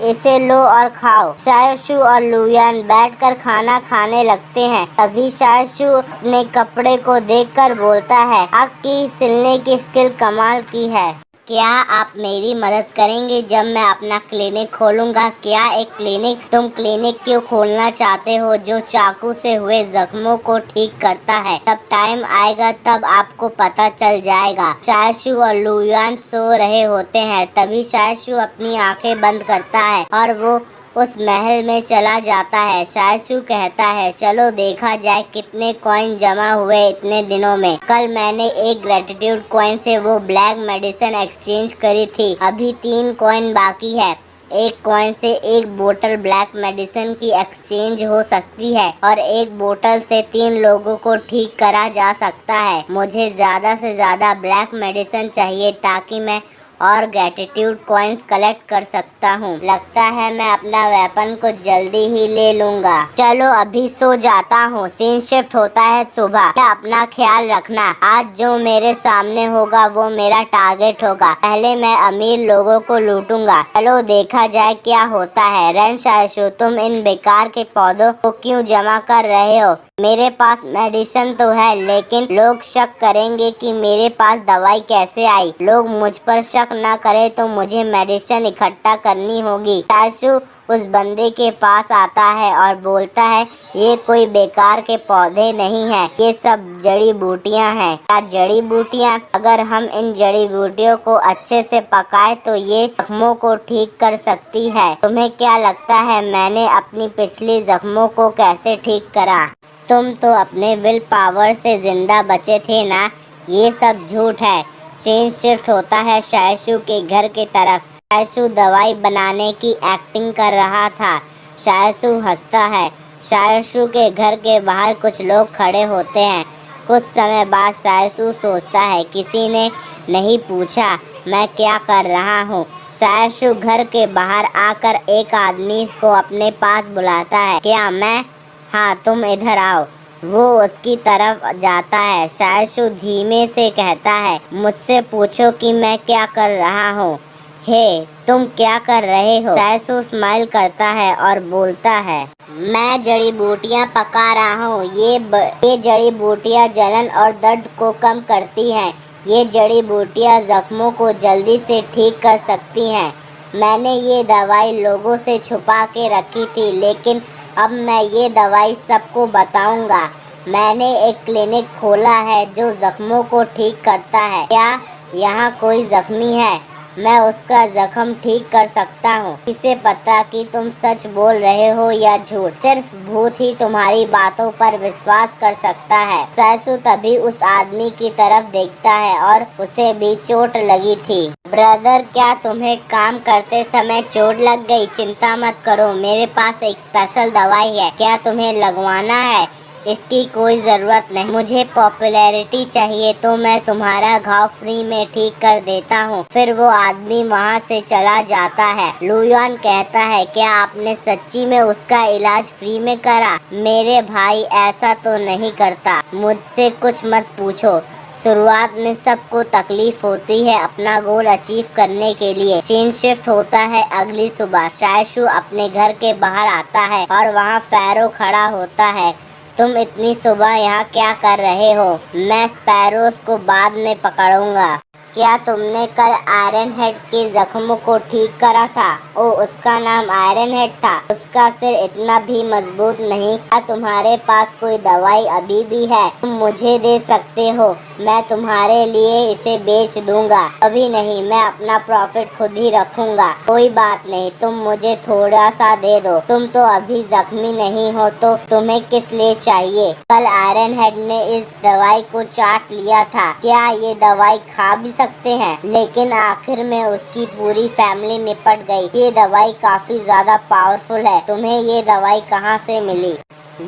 S1: इसे लो और खाओ। शायशु और लुयान बैठकर खाना खाने लगते हैं। तभी शायशु अपने कपड़े को देखकर बोलता है आपकी सिलने की स्किल कमाल की है। क्या आप मेरी मदद करेंगे जब मैं अपना क्लिनिक खोलूंगा? क्या एक क्लिनिक? तुम क्लिनिक क्यों खोलना चाहते हो जो चाकू से हुए जख्मों को ठीक करता है? जब टाइम आएगा तब आपको पता चल जाएगा। शायशु और लुयान सो रहे होते हैं, तभी शायशु अपनी आंखें बंद करता है और वो उस महल में चला जाता है। शायशु कहता है, चलो देखा जाए कितने कॉइन जमा हुए इतने दिनों में। कल मैंने एक ग्रेटिट्यूड कॉइन से वो ब्लैक मेडिसिन एक्सचेंज करी थी, अभी 3 कॉइन बाकी है। एक कॉइन से एक बोतल ब्लैक मेडिसिन की एक्सचेंज हो सकती है और एक बोतल से 3 लोगों को ठीक करा जा सकता है। मुझे ज़्यादा से ज़्यादा ब्लैक मेडिसिन चाहिए ताकि मैं और ग्रेटिट्यूड कॉइन्स कलेक्ट कर सकता हूँ। लगता है मैं अपना वेपन को जल्दी ही ले लूँगा। चलो अभी सो जाता हूँ। सीन शिफ्ट होता है सुबह। अपना ख्याल रखना। आज जो मेरे सामने होगा वो मेरा टारगेट होगा। पहले मैं अमीर लोगों को लूटूंगा। चलो देखा जाए क्या होता है। रन शायशु, तुम इन बेकार के पौधों को क्यों जमा कर रहे हो? मेरे पास मेडिसिन तो है, लेकिन लोग शक करेंगे कि मेरे पास दवाई कैसे आई। लोग मुझ पर शक न करे तो मुझे मेडिसिन इकट्ठा करनी होगी। शायशु उस बंदे के पास आता है और बोलता है, ये कोई बेकार के पौधे नहीं हैं, ये सब जड़ी बूटियां हैं। क्या जड़ी बूटियां? अगर हम इन जड़ी बूटियों को अच्छे से पकाए तो ये जख्मों को ठीक कर सकती है। तुम्हें क्या लगता है मैंने अपनी पिछली जख्मों को कैसे ठीक करा? तुम तो अपने विल पावर से जिंदा बचे थे ना। ये सब झूठ है। सीन शिफ्ट होता है शायशु के घर की तरफ। शायशु दवाई बनाने की एक्टिंग कर रहा था। शायशु हंसता है। शायशु के घर के बाहर कुछ लोग खड़े होते हैं। कुछ समय बाद शायशु सोचता है, किसी ने नहीं पूछा मैं क्या कर रहा हूँ। शायशु घर के बाहर आकर एक आदमी को अपने पास बुलाता है। क्या मैं? हाँ, तुम इधर आओ। वो उसकी तरफ जाता है। शायशु धीमे से कहता है, मुझसे पूछो कि मैं क्या कर रहा हूँ। हे, तुम क्या कर रहे हो? शायशु स्माइल करता है और बोलता है, मैं जड़ी बूटियाँ पका रहा हूँ। ये जड़ी बूटियाँ जलन और दर्द को कम करती हैं। ये जड़ी बूटियाँ जख्मों को जल्दी से ठीक कर सकती हैं। मैंने ये दवाई लोगों से छुपा के रखी थी, लेकिन अब मैं ये दवाई सबको बताऊंगा। मैंने एक क्लिनिक खोला है जो जख्मों को ठीक करता है। क्या यहाँ कोई जख्मी है? मैं उसका जख्म ठीक कर सकता हूँ। किसे पता कि तुम सच बोल रहे हो या झूठ। सिर्फ भूत ही तुम्हारी बातों पर विश्वास कर सकता है। शायशु तभी उस आदमी की तरफ देखता है और उसे भी चोट लगी थी। ब्रदर, क्या तुम्हें काम करते समय चोट लग गई? चिंता मत करो, मेरे पास एक स्पेशल दवाई है। क्या तुम्हें लगवाना है? इसकी कोई ज़रूरत नहीं। मुझे पॉपुलैरिटी चाहिए तो मैं तुम्हारा घाव फ्री में ठीक कर देता हूँ। फिर वो आदमी वहाँ से चला जाता है। लुयान कहता है, क्या आपने सच्ची में उसका इलाज फ्री में करा? मेरे भाई ऐसा तो नहीं करता। मुझसे कुछ मत पूछो। शुरुआत में सबको तकलीफ होती है अपना गोल अचीव करने के लिए। सीन शिफ्ट होता है अगली सुबह। शायशु अपने घर के बाहर आता है और वहाँ फैरो खड़ा होता है। तुम इतनी सुबह यहाँ क्या कर रहे हो? मैं स्पैरोस को बाद में पकड़ूंगा। क्या तुमने कल आयरन हेड के जख्मों को ठीक करा था? ओ, उसका नाम आयरन हेड था। उसका सिर इतना भी मजबूत नहीं। क्या तुम्हारे पास कोई दवाई अभी भी है? तुम मुझे दे सकते हो, मैं तुम्हारे लिए इसे बेच दूंगा। अभी नहीं, मैं अपना प्रॉफिट खुद ही रखूंगा। कोई बात नहीं, तुम मुझे थोड़ा सा दे दो। तुम तो अभी जख्मी नहीं हो तो तुम्हें किस लिए चाहिए? कल आयरन हेड ने इस दवाई को चाट लिया था। क्या ये दवाई खा भी सकते हैं? लेकिन आखिर में उसकी पूरी फैमिली निपट गई। ये दवाई काफी ज्यादा पावरफुल है। तुम्हें ये दवाई कहाँ से मिली?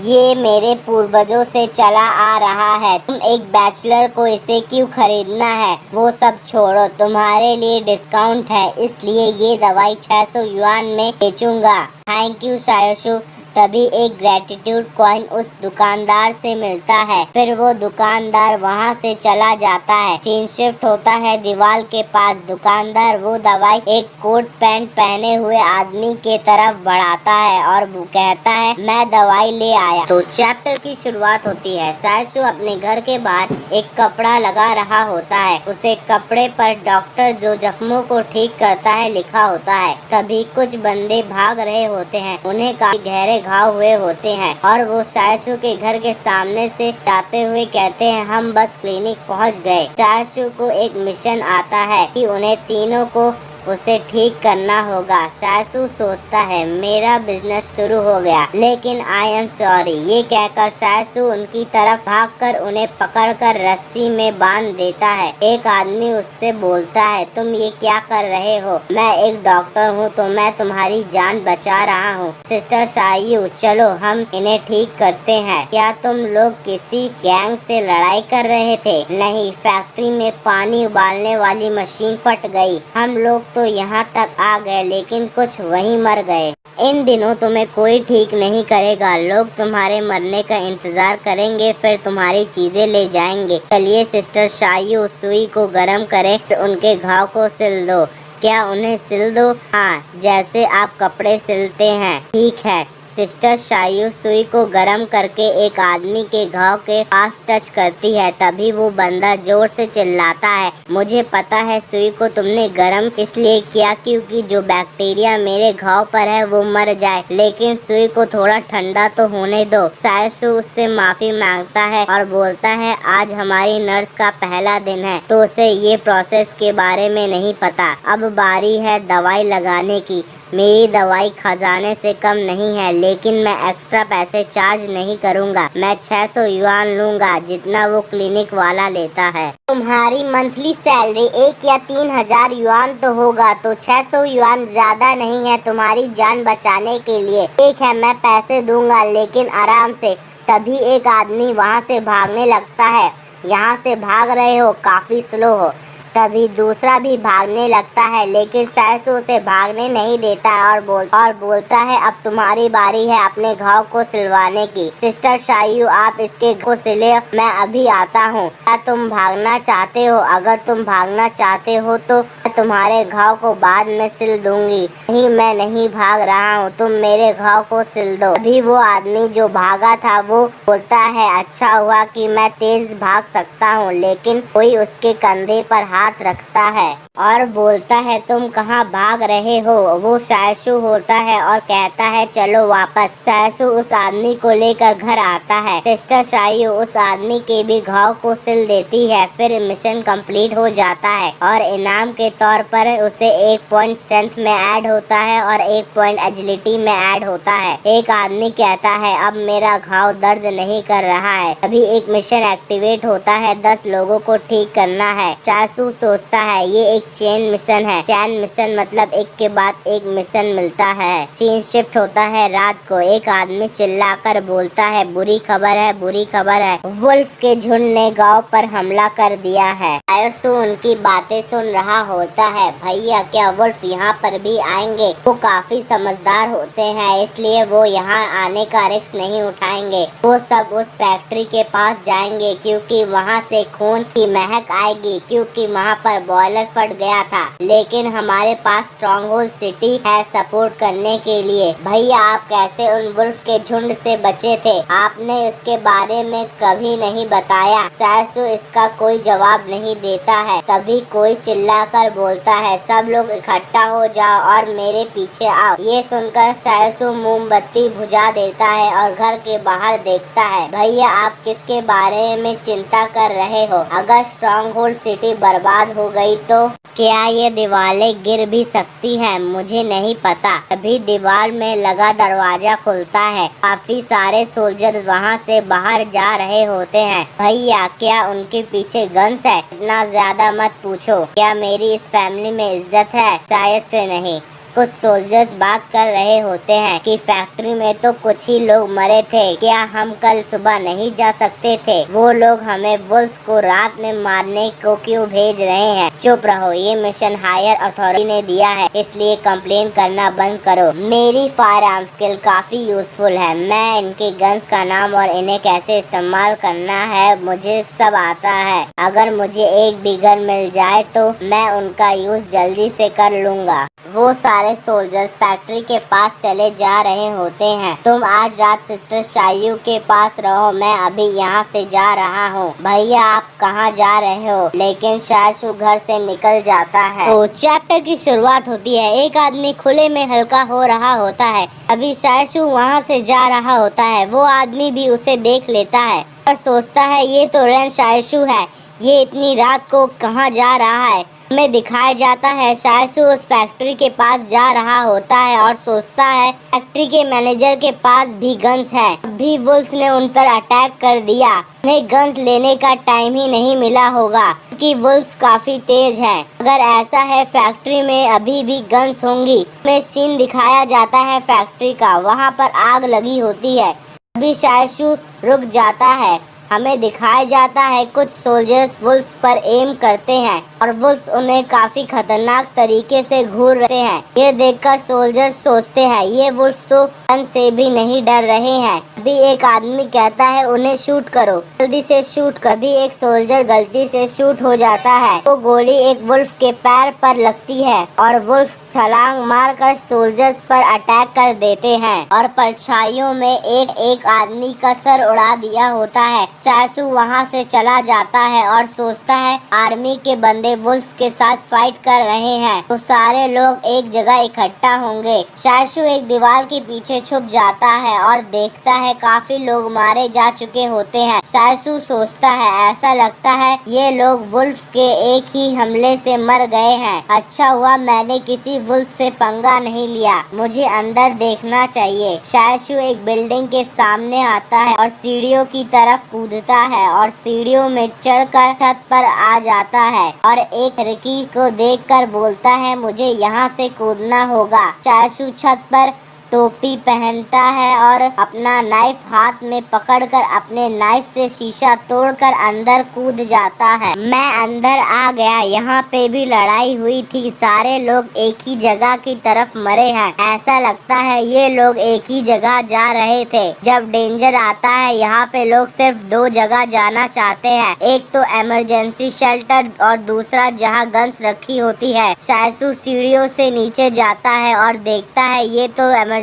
S1: ये मेरे पूर्वजों से चला आ रहा है। तुम एक बैचलर को इसे क्यों खरीदना है? वो सब छोड़ो, तुम्हारे लिए डिस्काउंट है, इसलिए ये दवाई 600 युआन में बेचूंगा। थैंक यू शायशु, तभी एक ग्रेटिट्यूड कॉइन उस दुकानदार से मिलता है। फिर वो दुकानदार वहाँ से चला जाता है। सीन शिफ्ट होता है दीवार के पास। दुकानदार वो दवाई एक कोट पैंट पहने हुए आदमी के तरफ बढ़ाता है और वो कहता है, मैं दवाई ले आया। तो चैप्टर की शुरुआत होती है। सायसू अपने घर के बाहर एक कपड़ा लगा रहा होता है। उसे कपड़े पर डॉक्टर जो जख्मों को ठीक करता है लिखा होता है। तभी कुछ बंदे भाग रहे होते हैं। उन्हें काफी गहरे घाव हुए होते हैं और वो सायसू के घर के सामने से जाते हुए कहते हैं, हम बस क्लिनिक पहुंच गए। सायसू को एक मिशन आता है कि उन्हें तीनों को उसे ठीक करना होगा। सायसू सोचता है, मेरा बिजनेस शुरू हो गया, लेकिन आई एम सॉरी। ये कहकर सायसू उनकी तरफ भागकर उन्हें पकड़कर रस्सी में बांध देता है। एक आदमी उससे बोलता है, तुम ये क्या कर रहे हो? मैं एक डॉक्टर हूँ तो मैं तुम्हारी जान बचा रहा हूँ। सिस्टर सायू, चलो हम इन्हें ठीक करते हैं। क्या तुम लोग किसी गैंग से लड़ाई कर रहे थे? नहीं, फैक्ट्री में पानी उबालने वाली मशीन फट गई। हम लोग तो यहाँ तक आ गए, लेकिन कुछ वहीं मर गए। इन दिनों तुम्हें कोई ठीक नहीं करेगा। लोग तुम्हारे मरने का इंतजार करेंगे, फिर तुम्हारी चीजें ले जाएंगे। चलिए सिस्टर सायू, सुई को गर्म करें, फिर उनके घाव को सिल दो। क्या उन्हें सिल दो? हाँ, जैसे आप कपड़े सिलते हैं। ठीक है। सिस्टर सायू सुई को गरम करके एक आदमी के घाव के पास टच करती है। तभी वो बंदा जोर से चिल्लाता है, मुझे पता है सुई को तुमने गरम इसलिए किया क्योंकि जो बैक्टीरिया मेरे घाव पर है वो मर जाए, लेकिन सुई को थोड़ा ठंडा तो होने दो। सायसू उससे माफी मांगता है और बोलता है, आज हमारी नर्स का पहला दिन है तो उसे ये प्रोसेस के बारे में नहीं पता। अब बारी है दवाई लगाने की। मेरी दवाई खजाने से कम नहीं है, लेकिन मैं एक्स्ट्रा पैसे चार्ज नहीं करूंगा। मैं 600 युआन लूंगा, जितना वो क्लिनिक वाला लेता है। तुम्हारी मंथली सैलरी 1 या 3000 युआन तो होगा, तो 600 युआन ज्यादा नहीं है तुम्हारी जान बचाने के लिए। ठीक है, मैं पैसे दूंगा, लेकिन आराम से। तभी एक आदमी वहाँ से भागने लगता है। यहाँ से भाग रहे हो, काफी स्लो हो। तभी दूसरा भी भागने लगता है, लेकिन सायसू उसे भागने नहीं देता और बोलता है, अब तुम्हारी बारी है अपने घाव को सिलवाने की। सिस्टर सायू, आप इसके को सिले, मैं अभी आता हूँ। क्या तुम भागना चाहते हो? अगर तुम भागना चाहते हो तो मैं तुम्हारे घाव को बाद में सिल दूंगी। नहीं, मैं नहीं भाग रहा हूँ, तुम मेरे घाव को सिल दो। अभी वो आदमी जो भागा था वो बोलता है, अच्छा हुआ कि मैं तेज भाग सकता हूँ। लेकिन कोई उसके कंधे पर हाथ रखता है और बोलता है, तुम कहाँ भाग रहे हो? वो सायसू होता है और कहता है, चलो वापस। सायसू उस आदमी को लेकर घर आता है। सिस्टर सायू उस आदमी के भी घाव को सिल देती है। फिर मिशन कंप्लीट हो जाता है और इनाम के तौर पर उसे 1 पॉइंट स्ट्रेंथ में ऐड होता है और 1 पॉइंट एजिलिटी में ऐड होता है। एक आदमी कहता है, अब मेरा घाव दर्द नहीं कर रहा है। अभी एक मिशन एक्टिवेट होता है, 10 लोगों को ठीक करना है। सायसू सोचता है, ये एक चेन मिशन है। चैन मिशन मतलब एक के बाद एक मिशन मिलता है। सीन शिफ्ट होता है रात को। एक आदमी चिल्लाकर बोलता है, बुरी खबर है, बुरी खबर है, वुल्फ के झुंड ने गांव पर हमला कर दिया है। सायसू उनकी बातें सुन रहा होता है। भैया, क्या वुल्फ यहाँ पर भी आएंगे? वो काफी समझदार होते हैं, इसलिए वो यहाँ आने का रिस्क नहीं उठाएंगे। वो सब उस फैक्ट्री के पास जाएंगे क्योंकि वहाँ से खून की महक आएगी, क्योंकि वहाँ पर बॉयलर फट गया था। लेकिन हमारे पास स्ट्रॉन्ग होल्ड सिटी है सपोर्ट करने के लिए। भैया, आप कैसे उन वुल्फ के झुंड से बचे थे? आपने इसके बारे में कभी नहीं बताया। सायसू इसका कोई जवाब नहीं देता है। तभी कोई चिल्लाकर बोलता है, सब लोग इकट्ठा हो जाओ और मेरे पीछे आओ। ये सुनकर सायसू मोमबत्ती बुझा देता है और घर के बाहर देखता है। भैया, आप किसके बारे में चिंता कर रहे हो? अगर स्ट्रॉन्ग होल्ड सिटी बर्बाद हो गई तो क्या ये दीवारें गिर भी सकती हैं? मुझे नहीं पता। अभी दीवार में लगा दरवाजा खुलता है। काफी सारे सोल्जर वहाँ से बाहर जा रहे होते हैं। भैया, क्या उनके पीछे गन्स है? इतना ज्यादा मत पूछो। क्या मेरी इस फैमिली में इज्जत है? शायद से नहीं। कुछ सोल्जर्स बात कर रहे होते हैं कि फैक्ट्री में तो कुछ ही लोग मरे थे, क्या हम कल सुबह नहीं जा सकते थे? वो लोग हमें वुल्फ को रात में मारने को क्यों भेज रहे हैं? चुप रहो, ये मिशन हायर अथॉरिटी ने दिया है, इसलिए कंप्लेन करना बंद करो। मेरी फायर आर्म स्किल काफी यूजफुल है। मैं इनके गन्स का नाम और इन्हें कैसे इस्तेमाल करना है मुझे सब आता है। अगर मुझे एक भी गन मिल जाए तो मैं उनका यूज जल्दी से कर लूंगा। वो सारे सोल्जर्स फैक्ट्री के पास चले जा रहे होते हैं। तुम आज रात सिस्टर शायू के पास रहो, मैं अभी यहाँ से जा रहा हूँ। भैया आप कहाँ जा रहे हो? लेकिन शायशु घर से निकल जाता है। तो चैप्टर की शुरुआत होती है। एक आदमी खुले में हल्का हो रहा होता है। अभी शायशु वहाँ से जा रहा होता है। वो आदमी भी उसे देख लेता है और सोचता है ये तो रेन शायशु है, ये इतनी रात को कहाँ जा रहा है? हमें दिखाया जाता है शायशु उस फैक्ट्री के पास जा रहा होता है और सोचता है फैक्ट्री के मैनेजर के पास भी गन्स है। अभी वुल्फ्स ने उन पर अटैक कर दिया, उन्हें गन्स लेने का टाइम ही नहीं मिला होगा क्योंकि वुल्फ्स काफी तेज है। अगर ऐसा है फैक्ट्री में अभी भी गन्स होंगी। हमें सीन दिखाया जाता है फैक्ट्री का, वहाँ पर आग लगी होती है। अभी शायशु रुक जाता है। हमें दिखाया जाता है कुछ सोल्जर्स वुल्फ्स पर एम करते हैं और वुल्फ्स उन्हें काफी खतरनाक तरीके से घूर रहे हैं। ये देखकर सोल्जर्स सोचते हैं ये वुल्फ्स तो गन से भी नहीं डर रहे हैं। अभी एक आदमी कहता है उन्हें शूट करो, जल्दी से शूट। कभी एक सोल्जर गलती से शूट हो जाता है। वो गोली एक वुल्फ के पैर पर लगती है और वुल्फ छलांग मारकर सोल्जर्स पर अटैक कर देते हैं और परछाइयों में एक आदमी का सर उड़ा दिया होता है। शायशु वहाँ से चला जाता है और सोचता है आर्मी के बंदे वुल्फ्स के साथ फाइट कर रहे हैं तो सारे लोग एक जगह इकट्ठा होंगे। शायशु एक दीवार के पीछे छुप जाता है और देखता है काफी लोग मारे जा चुके होते हैं। शायशु सोचता है ऐसा लगता है ये लोग वुल्फ के एक ही हमले से मर गए हैं। अच्छा हुआ मैंने किसी वुल्फ से पंगा नहीं लिया, मुझे अंदर देखना चाहिए। शायशु एक बिल्डिंग के सामने आता है और सीढ़ियों की तरफ कूदता है और सीढ़ियों में चढ़कर छत पर आ जाता है और एक लड़की को देखकर बोलता है मुझे यहाँ से कूदना होगा। शायशु छत पर टोपी पहनता है और अपना नाइफ हाथ में पकड़कर अपने नाइफ से शीशा तोड़कर अंदर कूद जाता है। मैं अंदर आ गया, यहाँ पे भी लड़ाई हुई थी, सारे लोग एक ही जगह की तरफ मरे हैं। ऐसा लगता है ये लोग एक ही जगह जा रहे थे। जब डेंजर आता है यहाँ पे लोग सिर्फ दो जगह जाना चाहते हैं, एक तो इमरजेंसी शेल्टर और दूसरा जहाँ गन्स रखी होती है। शायशु सीढ़ियों से नीचे जाता है और देखता है ये तो इमरजेंसी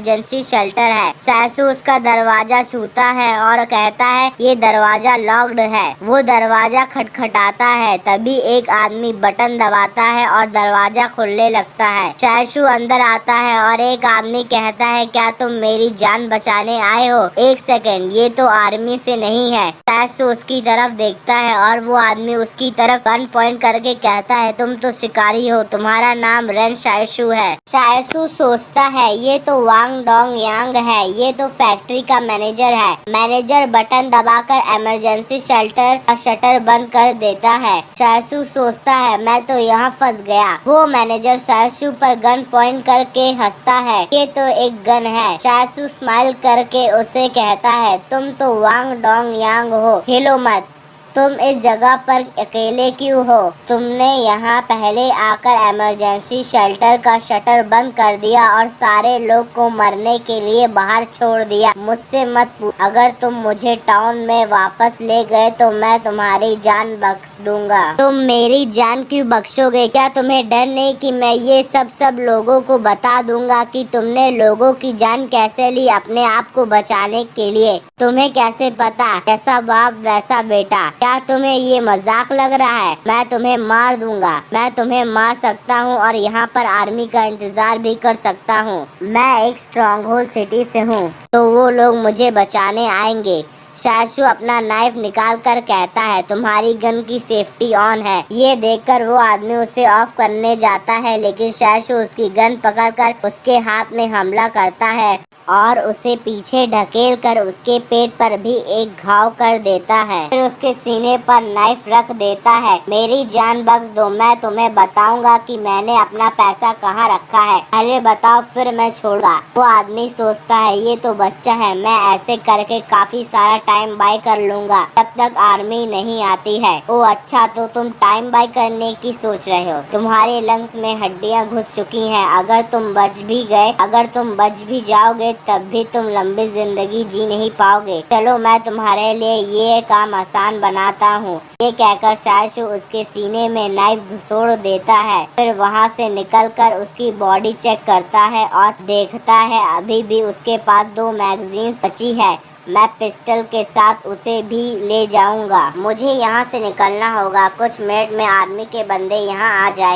S1: शेल्टर है। शायशु उसका दरवाजा छूता है और कहता है ये दरवाजा लॉक्ड है। वो दरवाजा खटखटाता है, तभी एक आदमी बटन दबाता है और दरवाजा खुलने लगता है। शायशु अंदर आता है और एक आदमी कहता है क्या तुम मेरी जान बचाने आए हो? एक सेकेंड, ये तो आर्मी से नहीं है। शायशु उसकी तरफ देखता है और वो आदमी उसकी तरफ गन पॉइंट करके कहता है तुम तो शिकारी हो, तुम्हारा नाम रेन शायशु है। शायशु सोचता है ये तो वांग डोंग यांग है, ये तो फैक्ट्री का मैनेजर है। मैनेजर बटन दबाकर इमरजेंसी शेल्टर का शटर बंद कर देता है। शायशु सोचता है मैं तो यहाँ फंस गया। वो मैनेजर शायशु पर गन पॉइंट करके हंसता है, ये तो एक गन है। शायशु स्माइल करके उसे कहता है तुम तो वांग डोंग यांग हो, हिलो मत, तुम इस जगह पर अकेले क्यों हो? तुमने यहाँ पहले आकर इमरजेंसी शेल्टर का शटर बंद कर दिया और सारे लोग को मरने के लिए बाहर छोड़ दिया। मुझसे मत पूछ, अगर तुम मुझे टाउन में वापस ले गए तो मैं तुम्हारी जान बख्श दूंगा। तुम मेरी जान क्यों बख्शोगे? क्या तुम्हें डर नहीं कि मैं ये सब लोगों को बता दूंगा कि तुमने लोगों की जान कैसे ली अपने आप को बचाने के लिए? तुम्हें कैसे पता? जैसा बाप वैसा बेटा। क्या तुम्हें ये मजाक लग रहा है? मैं तुम्हें मार दूंगा, मैं तुम्हें मार सकता हूँ और यहाँ पर आर्मी का इंतजार भी कर सकता हूँ। मैं एक स्ट्रॉन्ग होल्ड सिटी से हूँ तो वो लोग मुझे बचाने आएंगे। शायशु अपना नाइफ निकाल कर कहता है तुम्हारी गन की सेफ्टी ऑन है। ये देखकर वो आदमी उसे ऑफ करने जाता है लेकिन शायशु उसकी गन पकड़कर उसके हाथ में हमला करता है और उसे पीछे ढकेल कर उसके पेट पर भी एक घाव कर देता है। फिर उसके सीने पर नाइफ रख देता है। मेरी जान बख्श दो, मैं तुम्हें बताऊंगा कि मैंने अपना पैसा कहाँ रखा है, पहले बताओ फिर मैं छोड़ूंगा। वो आदमी सोचता है ये तो बच्चा है, मैं ऐसे करके काफी सारा टाइम बाय कर लूंगा जब तक आर्मी नहीं आती है। ओ अच्छा, तो तुम टाइम बाय करने की सोच रहे हो। तुम्हारे लंग्स में हड्डियां घुस चुकी हैं। अगर तुम बच भी जाओगे तब भी तुम लंबी जिंदगी जी नहीं पाओगे। चलो मैं तुम्हारे लिए ये काम आसान बनाता हूँ। ये कहकर शायशु उसके सीने में नाइफ घुसोड़ देता है। फिर वहाँ से निकलकर उसकी बॉडी चेक करता है और देखता है अभी भी उसके पास 2 मैगजीन्स बची है। मैं पिस्टल के साथ उसे भी ले जाऊंगा। मुझे यहाँ से निकलना होगा, कुछ मिनट में आर्मी के बंदे यहाँ आ जाएंगे।